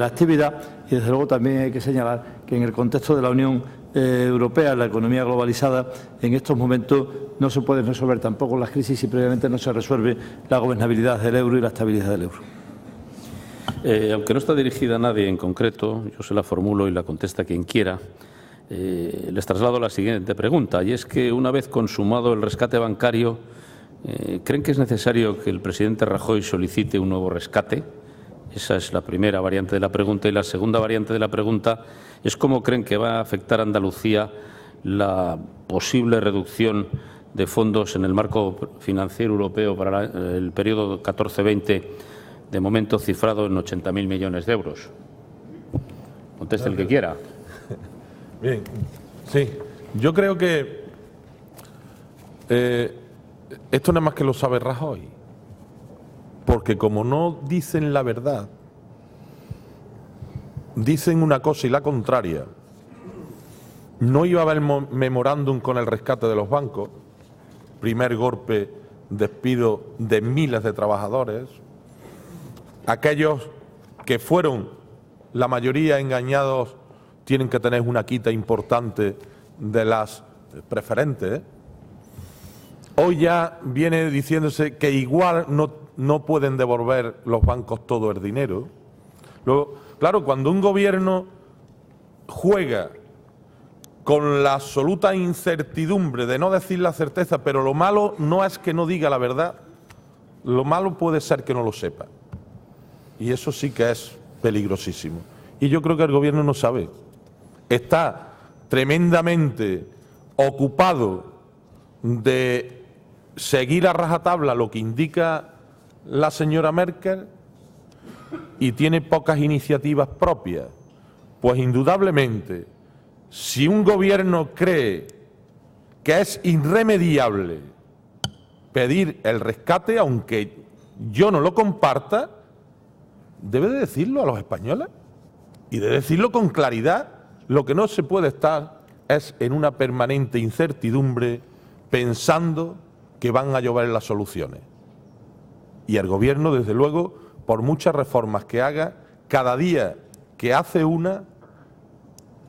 actividad, y desde luego también hay que señalar que en el contexto de la Unión Europea, la economía globalizada, en estos momentos no se pueden resolver tampoco las crisis si previamente no se resuelve la gobernabilidad del euro y la estabilidad del euro. Aunque no está dirigida a nadie en concreto, yo se la formulo y la contesta quien quiera. Les traslado la siguiente pregunta, y es que una vez consumado el rescate bancario, ¿creen que es necesario que el presidente Rajoy solicite un nuevo rescate? Esa es la primera variante de la pregunta. Y la segunda variante de la pregunta es cómo creen que va a afectar a Andalucía la posible reducción de fondos en el marco financiero europeo para el periodo 14-20, de momento cifrado en 80.000 millones de euros. Conteste el que quiera. Bien, sí. Yo creo que esto nada más que lo sabe Rajoy. Porque como no dicen la verdad, dicen una cosa y la contraria. No iba a haber memorándum con el rescate de los bancos. Primer golpe, despido de miles de trabajadores. Aquellos que fueron, la mayoría engañados, tienen que tener una quita importante de las preferentes. Hoy ya viene diciéndose que igual no pueden devolver los bancos todo el dinero. Luego, claro, cuando un gobierno juega con la absoluta incertidumbre de no decir la certeza, pero lo malo no es que no diga la verdad, lo malo puede ser que no lo sepa. Y eso sí que es peligrosísimo. Y yo creo que el gobierno no sabe. Está tremendamente ocupado de seguir a rajatabla lo que indica la señora Merkel y tiene pocas iniciativas propias. Pues indudablemente, si un gobierno cree que es irremediable pedir el rescate, aunque yo no lo comparta, debe de decirlo a los españoles y de decirlo con claridad. Lo que no se puede estar es en una permanente incertidumbre pensando que van a llover las soluciones. Y el gobierno, desde luego, por muchas reformas que haga, cada día que hace una,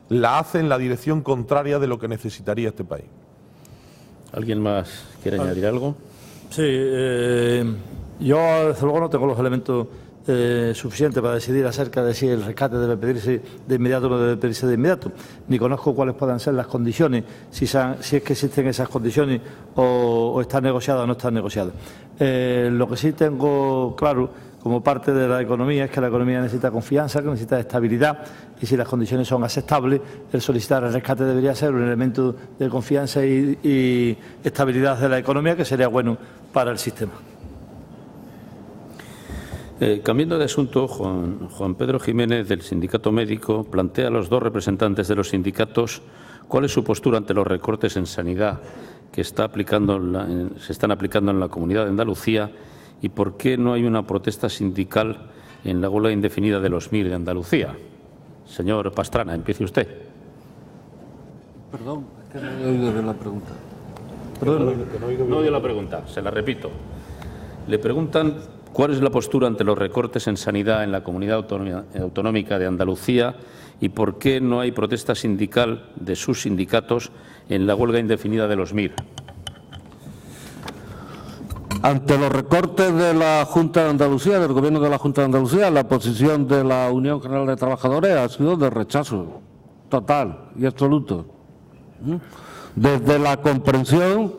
la hace en la dirección contraria de lo que necesitaría este país. ¿Alguien más quiere añadir algo? Sí, yo desde luego no tengo los elementos suficientes para decidir acerca de si el rescate debe pedirse de inmediato o no debe pedirse de inmediato. Ni conozco cuáles puedan ser las condiciones, si es que existen esas condiciones o están negociadas o no están negociadas. Lo que sí tengo claro como parte de la economía es que la economía necesita confianza, que necesita estabilidad, y si las condiciones son aceptables, el solicitar el rescate debería ser un elemento de confianza y estabilidad de la economía que sería bueno para el sistema. Cambiando de asunto, Juan Pedro Jiménez, del Sindicato Médico, plantea a los dos representantes de los sindicatos cuál es su postura ante los recortes en sanidad que se están aplicando en la Comunidad de Andalucía y por qué no hay una protesta sindical en la huelga indefinida de los MIR de Andalucía. Señor Pastrana, empiece usted. Perdón, es que no he oído bien la pregunta. No oído la pregunta, se la repito. Le preguntan cuál es la postura ante los recortes en sanidad en la Comunidad Autonómica de Andalucía y por qué no hay protesta sindical de sus sindicatos en la huelga indefinida de los MIR. Ante los recortes de la Junta de Andalucía, del Gobierno de la Junta de Andalucía, la posición de la Unión General de Trabajadores ha sido de rechazo total y absoluto. Desde la comprensión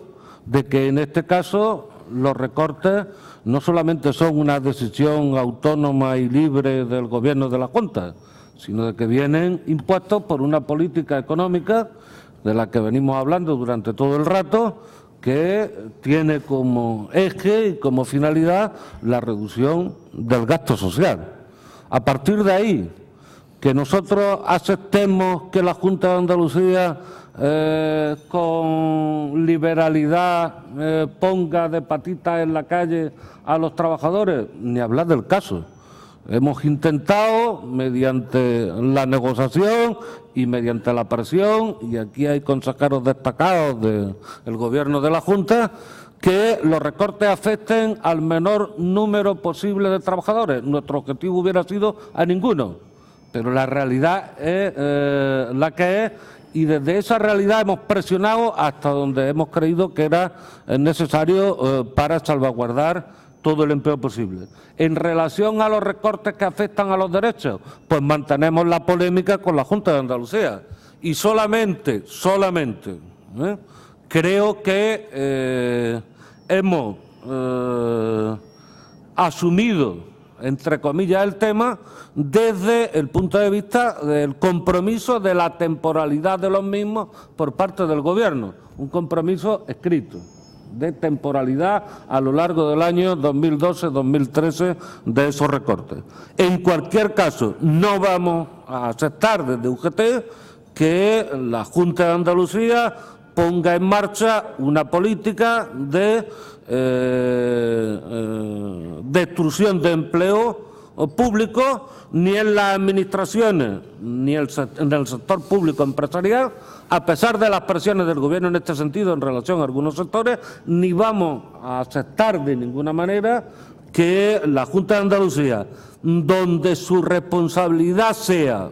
de que en este caso los recortes no solamente son una decisión autónoma y libre del Gobierno de la Junta, sino de que vienen impuestos por una política económica de la que venimos hablando durante todo el rato, que tiene como eje y como finalidad la reducción del gasto social. A partir de ahí, que nosotros aceptemos que la Junta de Andalucía con liberalidad ponga de patitas en la calle a los trabajadores, ni hablar del caso. Hemos intentado, mediante la negociación y mediante la presión, y aquí hay consejeros destacados del Gobierno de la Junta, que los recortes afecten al menor número posible de trabajadores. Nuestro objetivo hubiera sido a ninguno, pero la realidad es la que es, y desde esa realidad hemos presionado hasta donde hemos creído que era necesario para salvaguardar todo el empleo posible. En relación a los recortes que afectan a los derechos, pues mantenemos la polémica con la Junta de Andalucía. Y solamente creo que hemos asumido, entre comillas, el tema desde el punto de vista del compromiso de la temporalidad de los mismos por parte del Gobierno, un compromiso escrito. de temporalidad a lo largo del año 2012-2013 de esos recortes. En cualquier caso, no vamos a aceptar desde UGT que la Junta de Andalucía ponga en marcha una política de destrucción de empleo público, ni en las administraciones ni en el sector público empresarial, a pesar de las presiones del Gobierno en este sentido en relación a algunos sectores, ni vamos a aceptar de ninguna manera que la Junta de Andalucía, donde su responsabilidad sea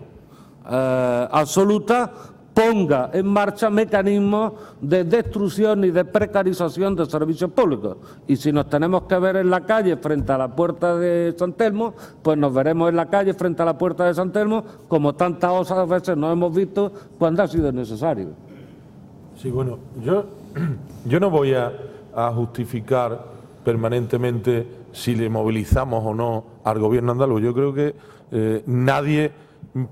absoluta, ponga en marcha mecanismos de destrucción y de precarización de servicios públicos. Y si nos tenemos que ver en la calle frente a la puerta de San Telmo, pues nos veremos en la calle frente a la puerta de San Telmo, como tantas otras veces nos hemos visto cuando ha sido necesario. Sí, bueno, yo no voy a justificar permanentemente si le movilizamos o no al Gobierno andaluz. Yo creo que nadie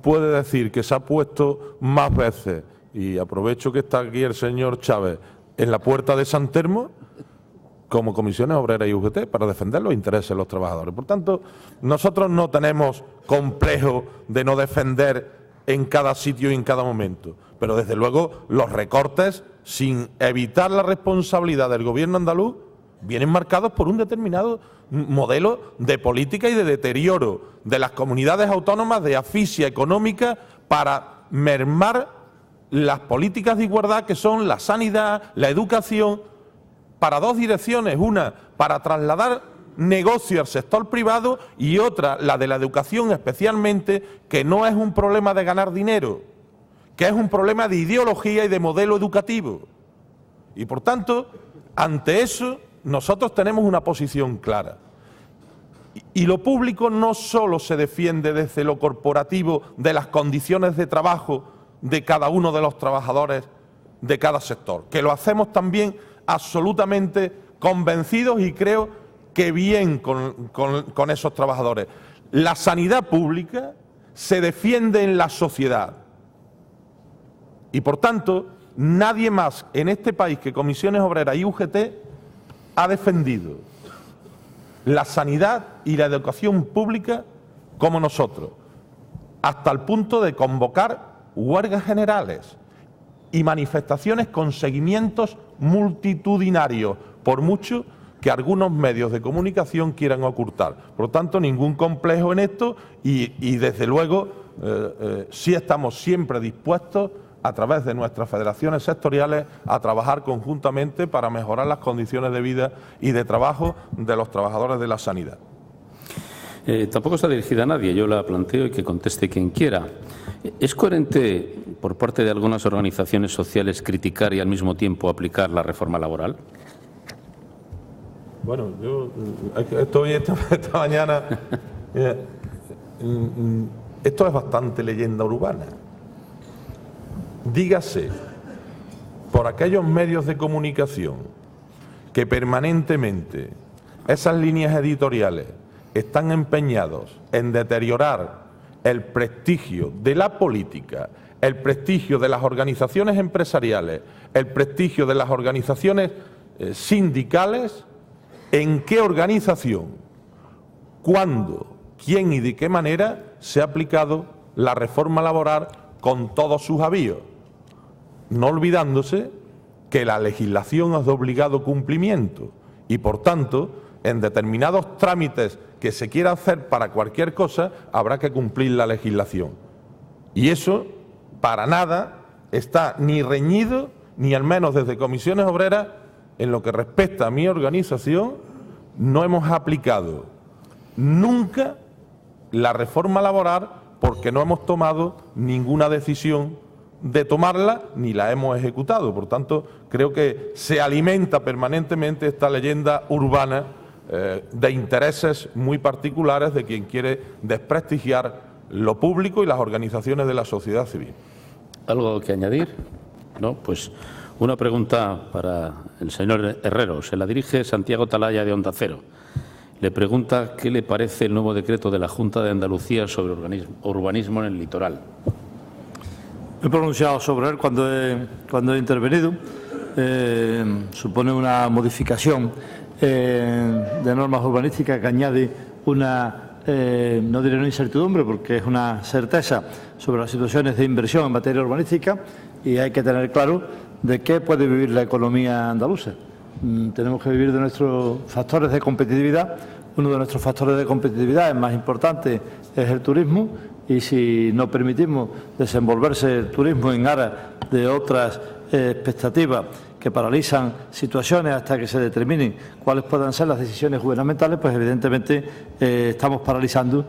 puede decir que se ha puesto más veces, y aprovecho que está aquí el señor Chávez, en la puerta de San Telmo como Comisiones Obreras y UGT para defender los intereses de los trabajadores. Por tanto, nosotros no tenemos complejo de no defender en cada sitio y en cada momento, pero desde luego los recortes, sin evitar la responsabilidad del Gobierno andaluz, vienen marcados por un determinado modelo de política y de deterioro de las comunidades autónomas, de asfixia económica, para mermar las políticas de igualdad que son la sanidad, la educación, para dos direcciones: una, para trasladar negocio al sector privado, y otra, la de la educación especialmente, que no es un problema de ganar dinero, que es un problema de ideología y de modelo educativo. Y por tanto, ante eso, nosotros tenemos una posición clara. Y lo público no solo se defiende desde lo corporativo de las condiciones de trabajo de cada uno de los trabajadores de cada sector, que lo hacemos también absolutamente convencidos y creo que bien con esos trabajadores. La sanidad pública se defiende en la sociedad y, por tanto, nadie más en este país que Comisiones Obreras y UGT ha defendido la sanidad y la educación pública como nosotros, hasta el punto de convocar huelgas generales y manifestaciones con seguimientos multitudinarios, por mucho que algunos medios de comunicación quieran ocultar. Por lo tanto, ningún complejo en esto y desde luego, sí estamos siempre dispuestos, a través de nuestras federaciones sectoriales, a trabajar conjuntamente para mejorar las condiciones de vida y de trabajo de los trabajadores de la sanidad. Tampoco está dirigida a nadie, yo la planteo y que conteste quien quiera. ¿Es coherente por parte de algunas organizaciones sociales criticar y al mismo tiempo aplicar la reforma laboral? Bueno, yo estoy esta mañana... esto es bastante leyenda urbana. Dígase por aquellos medios de comunicación que permanentemente esas líneas editoriales están empeñados en deteriorar el prestigio de la política, el prestigio de las organizaciones empresariales, el prestigio de las organizaciones sindicales. ¿En qué organización, cuándo, quién y de qué manera se ha aplicado la reforma laboral con todos sus avíos? No olvidándose que la legislación es de obligado cumplimiento y, por tanto, en determinados trámites que se quiera hacer para cualquier cosa, habrá que cumplir la legislación. Y eso, para nada, está ni reñido, ni al menos desde Comisiones Obreras, en lo que respecta a mi organización, no hemos aplicado nunca la reforma laboral porque no hemos tomado ninguna decisión de tomarla ni la hemos ejecutado. Por tanto, creo que se alimenta permanentemente esta leyenda urbana de intereses muy particulares de quien quiere desprestigiar lo público y las organizaciones de la sociedad civil. ¿Algo que añadir? No, pues una pregunta para el señor Herrero. Se la dirige Santiago Talaya de Onda Cero. Le pregunta qué le parece el nuevo decreto de la Junta de Andalucía sobre urbanismo en el litoral. Me he pronunciado sobre él cuando he intervenido. supone una modificación de normas urbanísticas que añade una, no diré una incertidumbre, porque es una certeza sobre las situaciones de inversión en materia urbanística, y hay que tener claro de qué puede vivir la economía andaluza. Tenemos que vivir de nuestros factores de competitividad. Uno de nuestros factores de competitividad es más importante es el turismo, y si no permitimos desenvolverse el turismo en aras de otras expectativas que paralizan situaciones hasta que se determinen cuáles puedan ser las decisiones gubernamentales, pues evidentemente estamos paralizando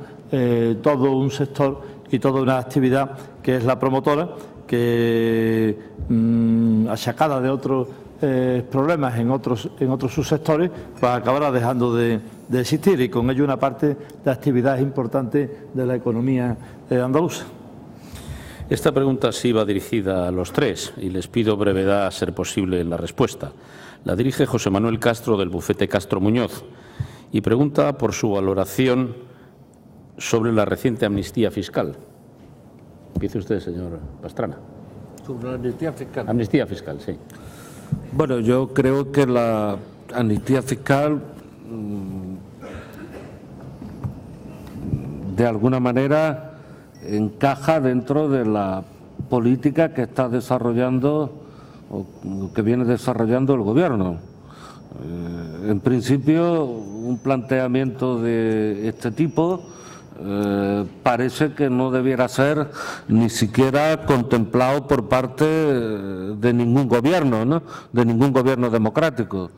todo un sector y toda una actividad que es la promotora, que achacada de otros problemas en otros subsectores, pues acabará dejando de existir, y con ello una parte de actividad importante de la economía andaluza. Esta pregunta sí va dirigida a los tres y les pido brevedad a ser posible en la respuesta. La dirige José Manuel Castro, del bufete Castro Muñoz, y pregunta por su valoración sobre la reciente amnistía fiscal. Empiece usted, señor Pastrana. Sobre la amnistía fiscal. Amnistía fiscal, sí. Bueno, yo creo que la amnistía fiscal de alguna manera encaja dentro de la política que está desarrollando o que viene desarrollando el Gobierno. En principio, un planteamiento de este tipo parece que no debiera ser ni siquiera contemplado por parte de ningún gobierno, ¿no? De ningún gobierno democrático.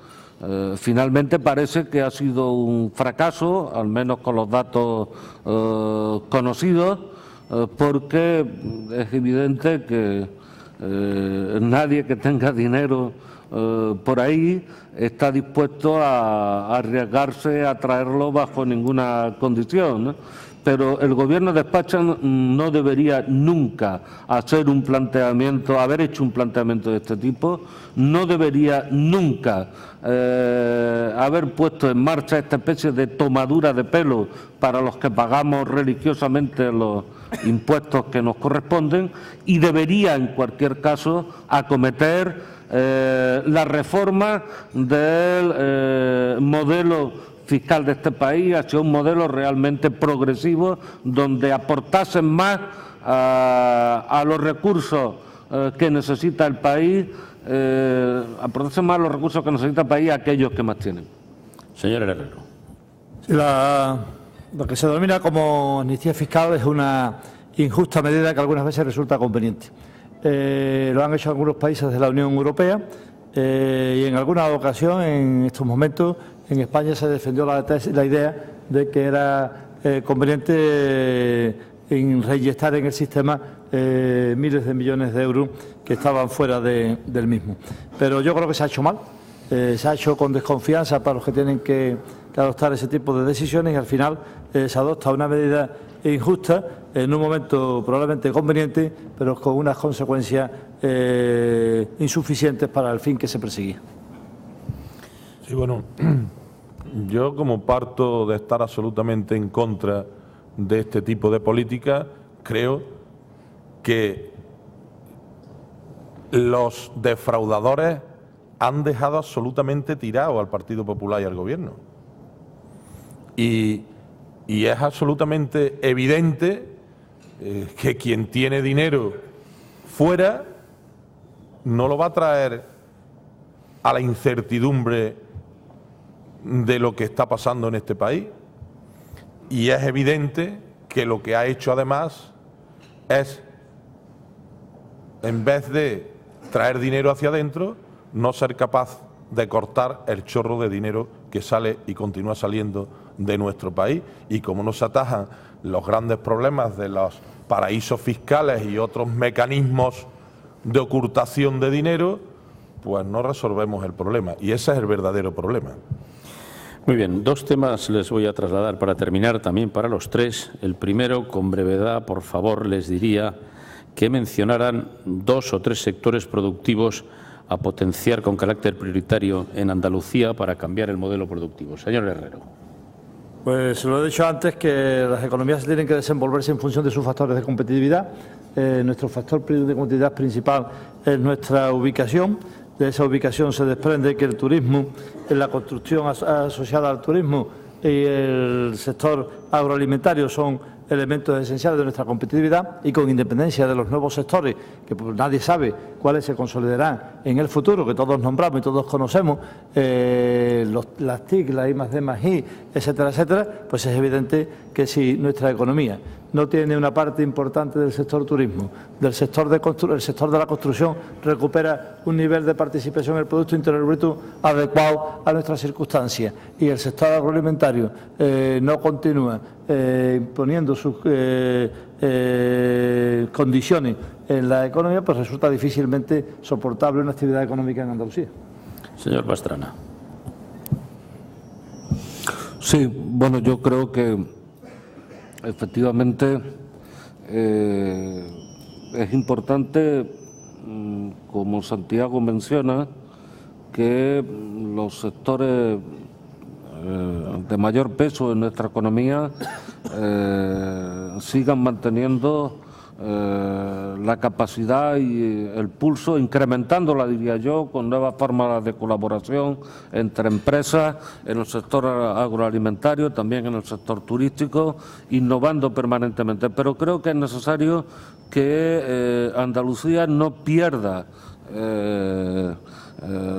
Finalmente parece que ha sido un fracaso, al menos con los datos conocidos, porque es evidente que nadie que tenga dinero por ahí está dispuesto a arriesgarse a traerlo bajo ninguna condición, ¿no? Pero el Gobierno de España no debería nunca haber hecho un planteamiento de este tipo, no debería nunca haber puesto en marcha esta especie de tomadura de pelo para los que pagamos religiosamente los impuestos que nos corresponden, y debería, en cualquier caso, acometer la reforma del modelo fiscal de este país hacia un modelo realmente progresivo, donde aportasen más a los recursos que necesita el país, a aquellos que más tienen. Señor Herrero. Lo que se denomina como amnistía fiscal es una injusta medida que algunas veces resulta conveniente. Lo han hecho algunos países de la Unión Europea y en alguna ocasión, en estos momentos, en España se defendió la idea de que era conveniente reinyectar en el sistema miles de millones de euros que estaban fuera del mismo. Pero yo creo que se ha hecho mal, se ha hecho con desconfianza para los que tienen que adoptar ese tipo de decisiones, y al final se adopta una medida injusta en un momento probablemente conveniente, pero con unas consecuencias insuficientes para el fin que se perseguía. Sí, bueno, yo como parto de estar absolutamente en contra de este tipo de política, creo que los defraudadores han dejado absolutamente tirado al Partido Popular y al Gobierno. Y es absolutamente evidente que quien tiene dinero fuera no lo va a traer a la incertidumbre de lo que está pasando en este país, y es evidente que lo que ha hecho además es, en vez de traer dinero hacia adentro, no ser capaz de cortar el chorro de dinero que sale y continúa saliendo de nuestro país. Y como no se atajan los grandes problemas de los paraísos fiscales y otros mecanismos de ocultación de dinero, pues no resolvemos el problema, y ese es el verdadero problema. Muy bien, dos temas les voy a trasladar para terminar, también para los tres. El primero, con brevedad, por favor, les diría que mencionaran 2 o 3 sectores productivos a potenciar con carácter prioritario en Andalucía para cambiar el modelo productivo. Señor Herrero. Pues lo he dicho antes, que las economías tienen que desenvolverse en función de sus factores de competitividad. Nuestro factor de competitividad principal es nuestra ubicación. de esa ubicación se desprende que el turismo, la construcción asociada al turismo y el sector agroalimentario son elementos esenciales de nuestra competitividad, y con independencia de los nuevos sectores, que pues nadie sabe cuáles se consolidarán en el futuro, que todos nombramos y todos conocemos, las TIC, la I+D+I, etcétera, etcétera, pues es evidente que si nuestra economía no tiene una parte importante del sector turismo, del sector el sector de la construcción recupera un nivel de participación en el Producto Interior Bruto adecuado a nuestras circunstancias, y el sector agroalimentario no continúa imponiendo sus condiciones en la economía, pues resulta difícilmente soportable una actividad económica en Andalucía. Señor Pastrana. Sí, bueno, yo creo que efectivamente es importante, como Santiago menciona, que los sectores de mayor peso en nuestra economía sigan manteniendo la capacidad y el pulso, incrementándola, diría yo, con nuevas formas de colaboración entre empresas en el sector agroalimentario, también en el sector turístico, innovando permanentemente. Pero creo que es necesario que Andalucía no pierda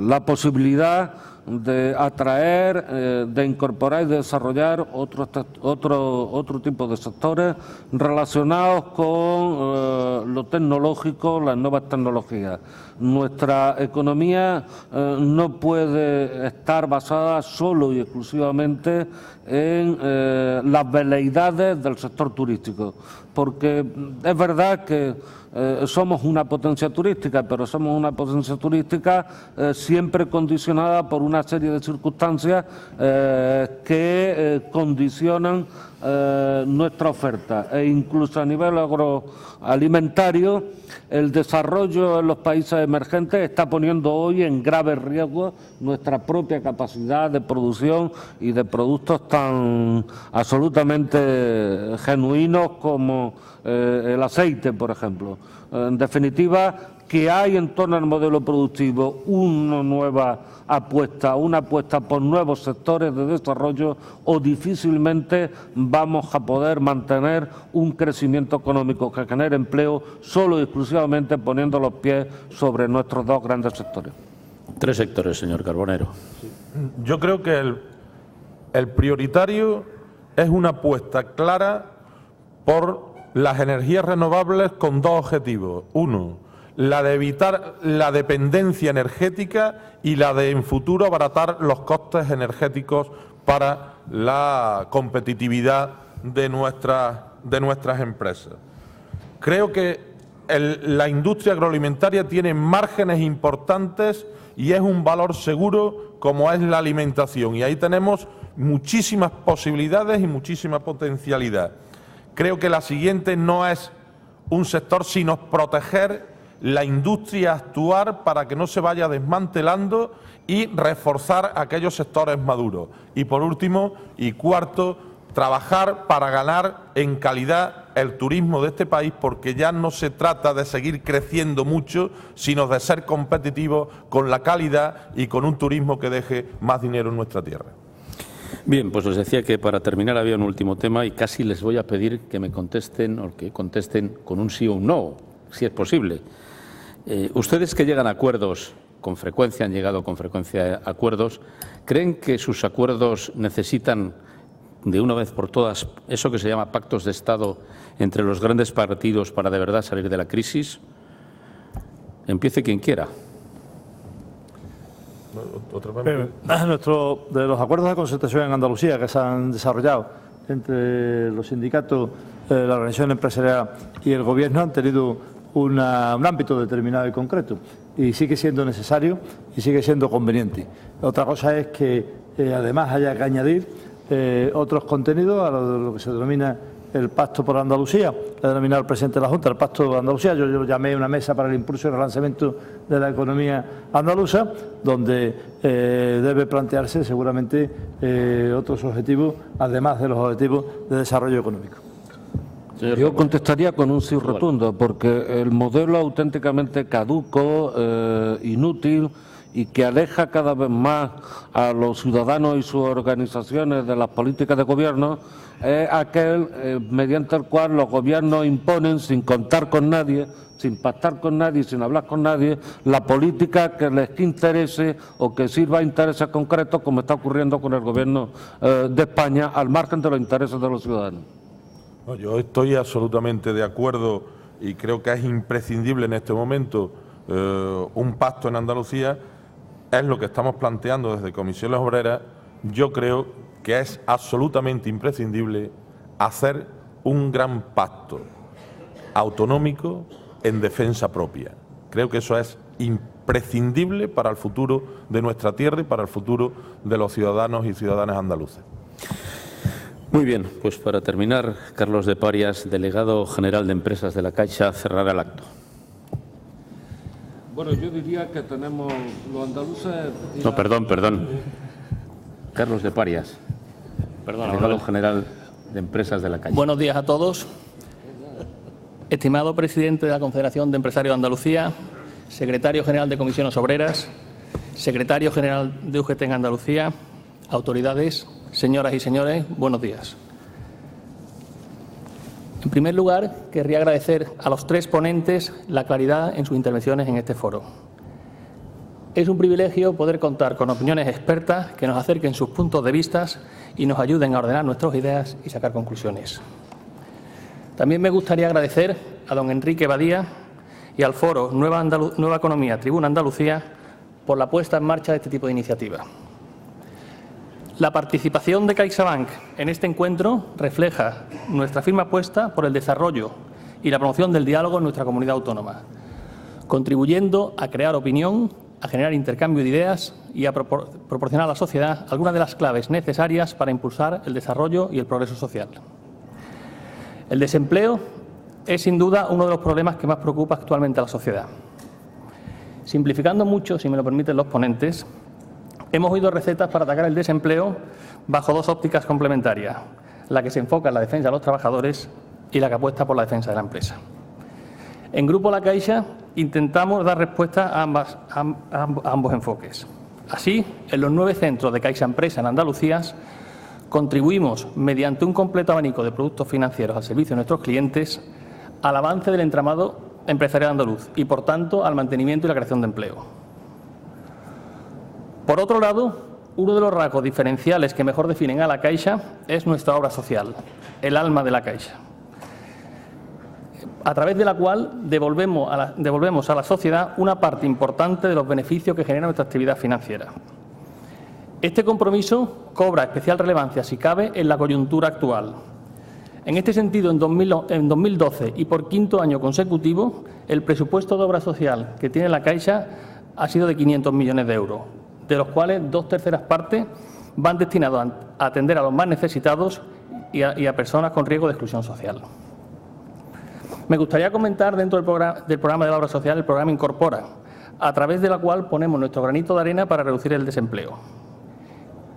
la posibilidad de atraer, de incorporar y de desarrollar otro tipo de sectores relacionados con lo tecnológico, las nuevas tecnologías. Nuestra economía no puede estar basada solo y exclusivamente en las veleidades del sector turístico, porque es verdad que somos una potencia turística, pero somos una potencia turística siempre condicionada por una serie de circunstancias que condicionan nuestra oferta, e incluso a nivel agroalimentario el desarrollo en los países emergentes está poniendo hoy en grave riesgo nuestra propia capacidad de producción y de productos tan absolutamente genuinos como el aceite, por ejemplo. En definitiva, que hay en torno al modelo productivo una nueva apuesta, una apuesta por nuevos sectores de desarrollo, o difícilmente vamos a poder mantener un crecimiento económico que genere empleo solo y exclusivamente poniendo los pies sobre nuestros dos grandes sectores. 3 sectores, señor Carbonero. Yo creo que el prioritario es una apuesta clara por las energías renovables con 2 objetivos. Uno, la de evitar la dependencia energética, y la de en futuro abaratar los costes energéticos para la competitividad de nuestras empresas. Creo que la industria agroalimentaria tiene márgenes importantes y es un valor seguro como es la alimentación, y ahí tenemos muchísimas posibilidades y muchísima potencialidad. Creo que la siguiente no es un sector, sino proteger la industria, actuar para que no se vaya desmantelando y reforzar aquellos sectores maduros. Y por último y cuarto, trabajar para ganar en calidad el turismo de este país, porque ya no se trata de seguir creciendo mucho, sino de ser competitivos con la calidad y con un turismo que deje más dinero en nuestra tierra. Bien, pues os decía que para terminar había un último tema, y casi les voy a pedir que me contesten, o que contesten con un sí o un no, si es posible. Ustedes, que llegan a acuerdos con frecuencia, han llegado con frecuencia a acuerdos, ¿creen que sus acuerdos necesitan de una vez por todas eso que se llama pactos de Estado entre los grandes partidos para de verdad salir de la crisis? Empiece quien quiera. De los acuerdos de concertación en Andalucía que se han desarrollado entre los sindicatos, la organización empresarial y el Gobierno, han tenido un ámbito determinado y concreto, y sigue siendo necesario y sigue siendo conveniente. Otra cosa es que además haya que añadir otros contenidos a lo que se denomina el Pacto por Andalucía, que ha denominado el presidente de la Junta, el Pacto de Andalucía. Yo lo llamé una mesa para el impulso y relanzamiento de la economía andaluza, donde debe plantearse seguramente otros objetivos, además de los objetivos de desarrollo económico. Yo contestaría con un sí rotundo, porque el modelo auténticamente caduco, inútil y que aleja cada vez más a los ciudadanos y sus organizaciones de las políticas de gobierno es aquel mediante el cual los gobiernos imponen, sin contar con nadie, sin pactar con nadie, sin hablar con nadie, la política que les interese o que sirva a intereses concretos, como está ocurriendo con el Gobierno de España, al margen de los intereses de los ciudadanos. No, yo estoy absolutamente de acuerdo y creo que es imprescindible en este momento un pacto en Andalucía. Es lo que estamos planteando desde Comisiones Obreras. Yo creo que es absolutamente imprescindible hacer un gran pacto autonómico en defensa propia. Creo que eso es imprescindible para el futuro de nuestra tierra y para el futuro de los ciudadanos y ciudadanas andaluces. Muy bien, pues para terminar, Carlos de Parias, delegado general de Empresas de la Caixa, cerrará el acto. Bueno, yo diría que tenemos los andaluces... No, perdón. Carlos de Parias, delegado general de Empresas de la Caixa. Buenos días a todos. Estimado presidente de la Confederación de Empresarios de Andalucía, secretario general de Comisiones Obreras, secretario general de UGT en Andalucía, autoridades, señoras y señores, buenos días. En primer lugar, querría agradecer a los tres ponentes la claridad en sus intervenciones en este foro. Es un privilegio poder contar con opiniones expertas que nos acerquen sus puntos de vista y nos ayuden a ordenar nuestras ideas y sacar conclusiones. También me gustaría agradecer a don Enrique Badía y al foro Nueva Economía, Tribuna Andalucía, por la puesta en marcha de este tipo de iniciativa. La participación de CaixaBank en este encuentro refleja nuestra firme apuesta por el desarrollo y la promoción del diálogo en nuestra comunidad autónoma, contribuyendo a crear opinión, a generar intercambio de ideas y a proporcionar a la sociedad algunas de las claves necesarias para impulsar el desarrollo y el progreso social. El desempleo es, sin duda, uno de los problemas que más preocupa actualmente a la sociedad. Simplificando mucho, si me lo permiten los ponentes, hemos oído recetas para atacar el desempleo bajo dos ópticas complementarias, la que se enfoca en la defensa de los trabajadores y la que apuesta por la defensa de la empresa. En Grupo La Caixa intentamos dar respuesta a ambos enfoques. Así, en los 9 centros de Caixa Empresa en Andalucía, contribuimos, mediante un completo abanico de productos financieros al servicio de nuestros clientes, al avance del entramado empresarial andaluz y, por tanto, al mantenimiento y la creación de empleo. Por otro lado, uno de los rasgos diferenciales que mejor definen a la Caixa es nuestra obra social, el alma de la Caixa, a través de la cual devolvemos a la sociedad una parte importante de los beneficios que genera nuestra actividad financiera. Este compromiso cobra especial relevancia, si cabe, en la coyuntura actual. En este sentido, en 2012 y por quinto año consecutivo, el presupuesto de obra social que tiene la Caixa ha sido de 500 millones de euros, de los cuales 2/3 partes van destinados a atender a los más necesitados y a personas con riesgo de exclusión social. Me gustaría comentar dentro del programa de la obra social el programa Incorpora, a través de la cual ponemos nuestro granito de arena para reducir el desempleo.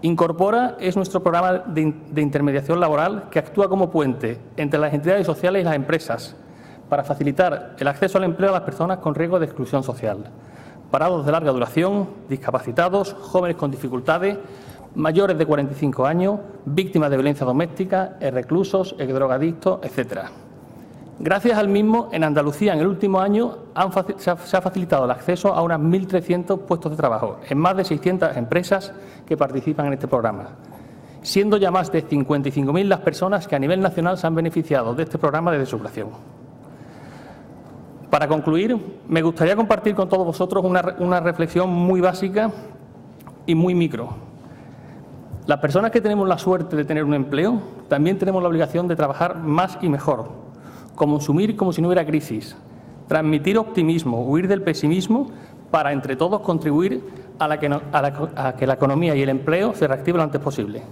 Incorpora es nuestro programa de intermediación laboral que actúa como puente entre las entidades sociales y las empresas para facilitar el acceso al empleo a las personas con riesgo de exclusión social, parados de larga duración, discapacitados, jóvenes con dificultades, mayores de 45 años, víctimas de violencia doméstica, reclusos, drogadictos, etc. Gracias al mismo, en Andalucía, en el último año, se ha facilitado el acceso a unas 1.300 puestos de trabajo en más de 600 empresas que participan en este programa, siendo ya más de 55.000 las personas que a nivel nacional se han beneficiado de este programa desde su creación. Para concluir, me gustaría compartir con todos vosotros una reflexión muy básica y muy micro. Las personas que tenemos la suerte de tener un empleo también tenemos la obligación de trabajar más y mejor, consumir como si no hubiera crisis, transmitir optimismo, huir del pesimismo para entre todos contribuir a que la economía y el empleo se reactiven lo antes posible.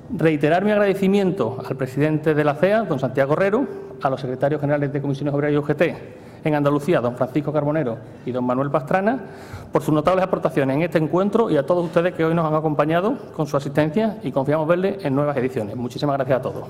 Reiterar mi agradecimiento al presidente de la CEA, don Santiago Herrero, a los secretarios generales de Comisiones Obreras y UGT en Andalucía, don Francisco Carbonero y don Manuel Pastrana, por sus notables aportaciones en este encuentro y a todos ustedes que hoy nos han acompañado con su asistencia y confiamos verles en nuevas ediciones. Muchísimas gracias a todos.